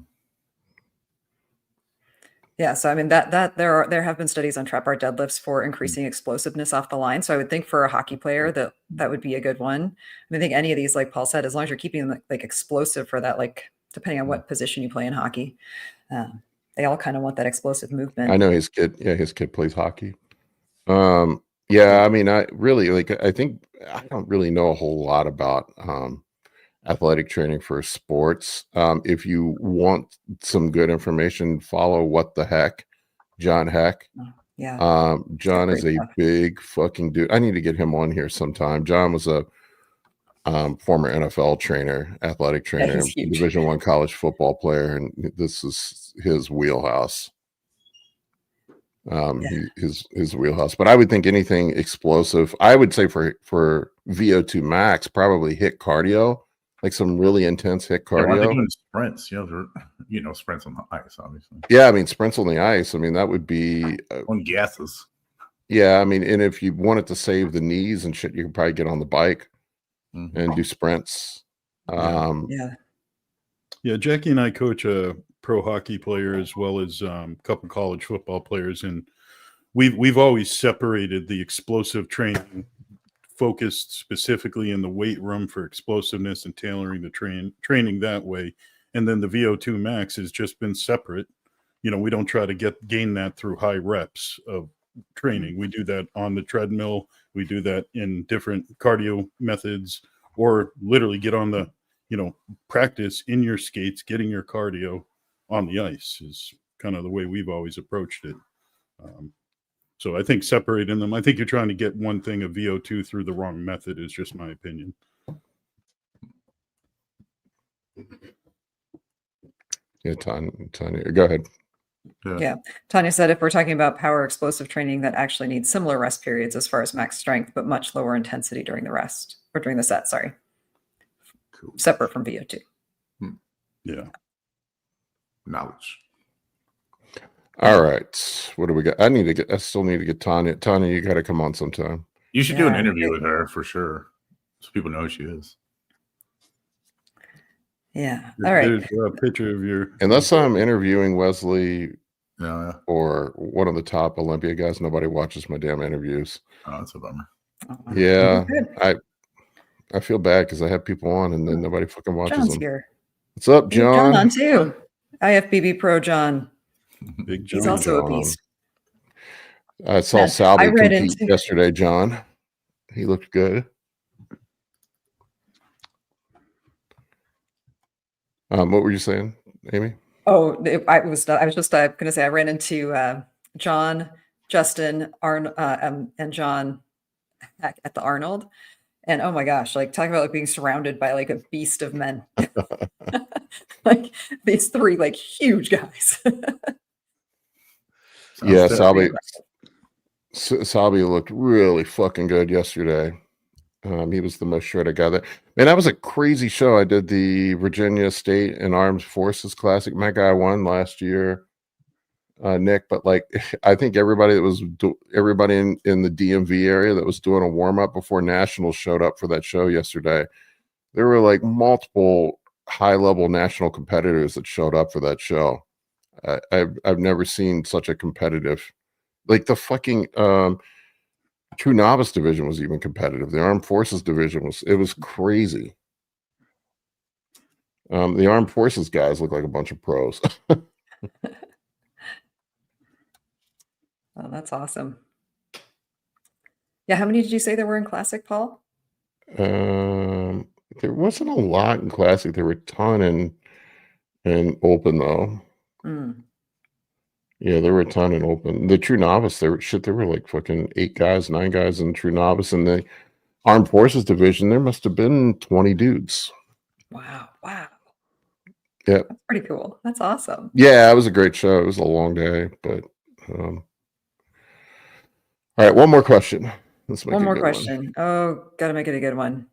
Yeah, so I mean that there have been studies on trap bar deadlifts for increasing explosiveness off the line. So I would think for a hockey player that would be a good one. I think any of these, like Paul said, as long as you're keeping them like explosive for that, like depending on what position you play in hockey, they all kind of want that explosive movement. I know his kid. Yeah, his kid plays hockey. Yeah, I mean, I think I don't really know a whole lot about athletic training for sports. If you want some good information, follow What the Heck, John Heck. Yeah. John is Great a stuff. big fucking dude. I need to get him on here sometime. John was a former NFL trainer, athletic trainer, he's huge. Division I college football player, and this is his wheelhouse. His wheelhouse. But I would think anything explosive. I would say for VO2 max, probably hit cardio, like some really intense hit Yeah, why are they cardio. doing sprints? Sprints on the ice, obviously. Yeah, I mean sprints on the ice. I mean that would be On gases. yeah. I mean, and if you wanted to save the knees and shit, you could probably get on the bike and do sprints. Yeah. Yeah, Jackie and I coach a pro hockey player as well as a couple college football players, and we've always separated the explosive training focused specifically in the weight room for explosiveness and tailoring the training that way, and then the VO2 max has just been separate. We don't try to gain that through high reps of training. We do that on the treadmill. We do that in different cardio methods, or literally get on the practice in your skates, getting your cardio on the ice is kind of the way we've always approached it. So I think separating them, I think you're trying to get one thing of VO2 through the wrong method is just my opinion. Yeah, Tanya, go ahead. Yeah. Tanya said if we're talking about power explosive training, that actually needs similar rest periods as far as max strength, but much lower intensity during the rest or during the set. Sorry. Cool. Separate from VO2. Yeah. Knowledge. All right, what do we got? I still need to get Tanya. Tanya, you got to come on sometime. You should do an Yeah. interview with her for sure, so people know who she is. Yeah. All right. There's a picture of your. Unless I'm interviewing Wesley Yeah. or one of the top Olympia guys, nobody watches my damn interviews. Oh, that's a bummer. Yeah, Good. I feel bad because I have people on and then nobody fucking watches John's them. here. What's up, We have John John? on too. IFBB Pro John. Big He's John. also a John. beast. I saw Man, Salvi I read compete into- yesterday, John. He looked good. What were you saying, Amy? Oh, I was just going to say I ran into John, Justin, and John at the Arnold, and oh my gosh, like talking about like being surrounded by like a beast of men, like these three like huge guys. Yeah, good. Salvi looked really fucking good yesterday. He was the most shredded guy there. Man, that was a crazy show. I did the Virginia State and Armed Forces Classic. My guy won last year. Nick, but like I think everybody that was everybody in the DMV area that was doing a warm up before nationals showed up for that show yesterday. There were like multiple high level national competitors that showed up for that show. I've never seen such a competitive, like the fucking True Novice division was even competitive. The Armed Forces division was crazy. The Armed Forces guys look like a bunch of pros. Oh, that's awesome. Yeah, how many did you say there were in Classic, Paul? There wasn't a lot in Classic. There were a ton in Open though. Mm. Yeah, there were a ton in Open. The True Novice, there were like fucking 8 guys, 9 guys in True Novice. In the Armed Forces division, there must have been 20 dudes. Wow. Wow. Yeah. That's pretty cool. That's awesome. Yeah, it was a great show. It was a long day, but all right, one more question. Let's make One a more good question. Oh, gotta make it a good one.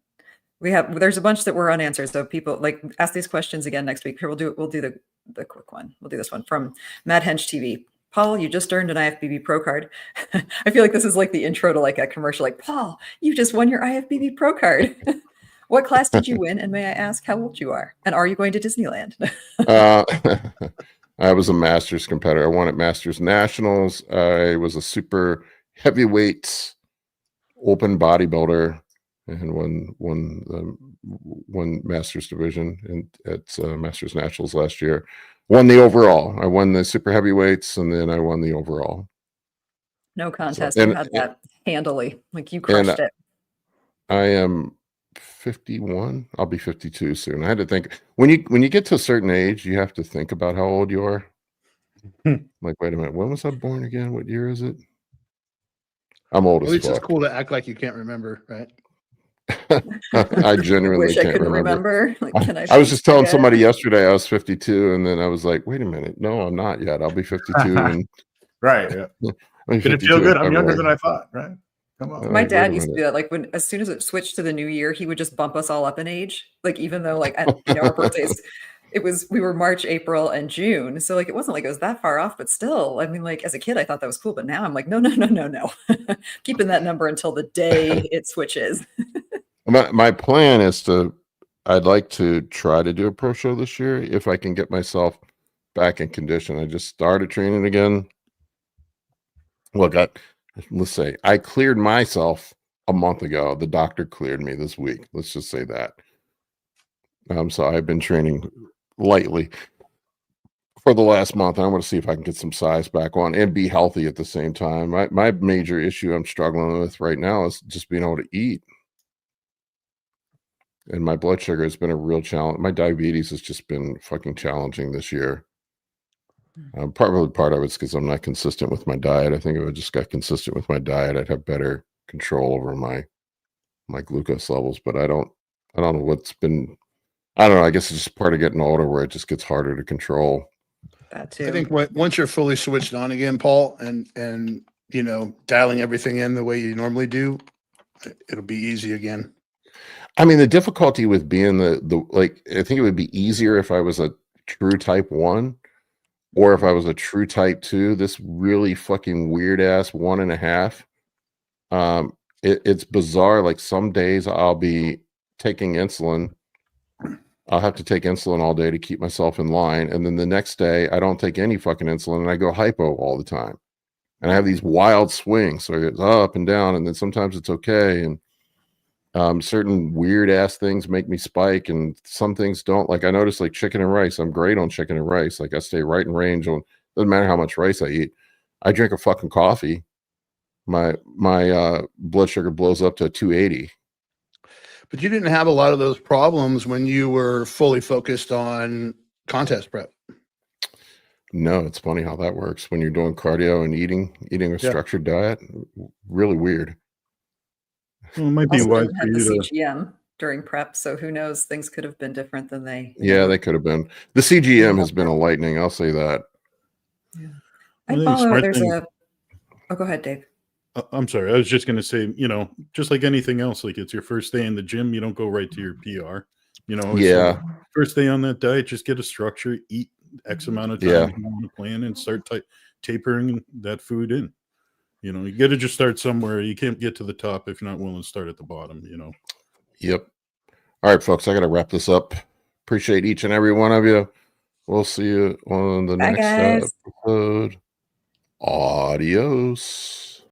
There's a bunch that were unanswered, so people like ask these questions again next week. Here, we'll do the quick one. We'll do this one from Mad Hench TV. Paul, you just earned an IFBB Pro card. I feel like this is like the intro to like a commercial. Like, Paul, you just won your IFBB Pro card. What class did you win? And may I ask how old you are? And are you going to Disneyland? I was a Masters competitor. I won at Masters Nationals. I was a super heavyweight open bodybuilder and won Masters division at Masters Nationals last year. Won the overall. I won the super heavyweights and then I won the overall. No contest. So, You had that handily. Like you crushed it. I am 51. I'll be 52 soon. I had to think when you get to a certain age, you have to think about how old you are. Like, wait a minute, when was I born again? What year is it? I'm old At as least it's fuck. cool to act like you can't remember, right? I genuinely Wish I can't couldn't remember. remember. Like, can I was just telling forget? somebody yesterday I was 52, and then I was like, wait a minute, no, I'm not yet. I'll be 52. And Right. Yeah. I'll be Did it 52 feel in good? I'm younger February. than I thought. Right. Come on. My Wait a dad used to minute. do that. Like as soon as it switched to the new year, he would just bump us all up in age. Like even though like our birthdays, we were March, April, and June. So like it wasn't like it was that far off, but still, I mean, like as a kid, I thought that was cool. But now I'm like, no. Keeping that number until the day it switches. My plan is I'd like to try to do a pro show this year if I can get myself back in condition. I just started training again. Look, let's say I cleared myself a month ago. The doctor cleared me this week. Let's just say that. So I've been training lightly for the last month. I want to see if I can get some size back on and be healthy at the same time. My major issue I'm struggling with right now is just being able to eat. And my blood sugar has been a real challenge. My diabetes has just been fucking challenging this year. Probably part of it's because I'm not consistent with my diet. I think if I just got consistent with my diet, I'd have better control over my glucose levels. But I don't know what's been. I don't know. I guess it's just part of getting older, where it just gets harder to control. That too. I think once you're fully switched on again, Paul, and dialing everything in the way you normally do, it'll be easy again. I mean, the difficulty with being I think it would be easier if I was a true type 1 or if I was a true type 2. This really fucking weird ass 1.5. It's bizarre. Like some days I'll be taking insulin. I'll have to take insulin all day to keep myself in line. And then the next day I don't take any fucking insulin and I go hypo all the time. And I have these wild swings. So it's up and down. And then sometimes it's okay. And certain weird ass things make me spike and some things don't. Like I noticed like chicken and rice. I'm great on chicken and rice. Like I stay right in range on, doesn't matter how much rice I eat. I drink a fucking coffee. My blood sugar blows up to 280. But you didn't have a lot of those problems when you were fully focused on contest prep. No, it's funny how that works when you're doing cardio and eating a structured diet. Really weird. Well, it might be Also wise didn't for have the you to. CGM during prep, so who knows? Things could have been different than they. Yeah, they could have been. The CGM has been a lightning. I'll say that. Yeah. I I think follow. smart There's thing- a. Oh, go ahead, Dave. I'm sorry. I was just going to say, just like anything else, like it's your first day in the gym, you don't go right to your PR. Yeah. First day on that diet, just get a structure, eat X amount of time Yeah. if you want to plan, and start tapering that food in. You know, you got to just start somewhere. You can't get to the top if you're not willing to start at the bottom, you know. Yep. All right, folks, I got to wrap this up. Appreciate each and every one of you. We'll see you on the Bye, next guys. episode. Adios.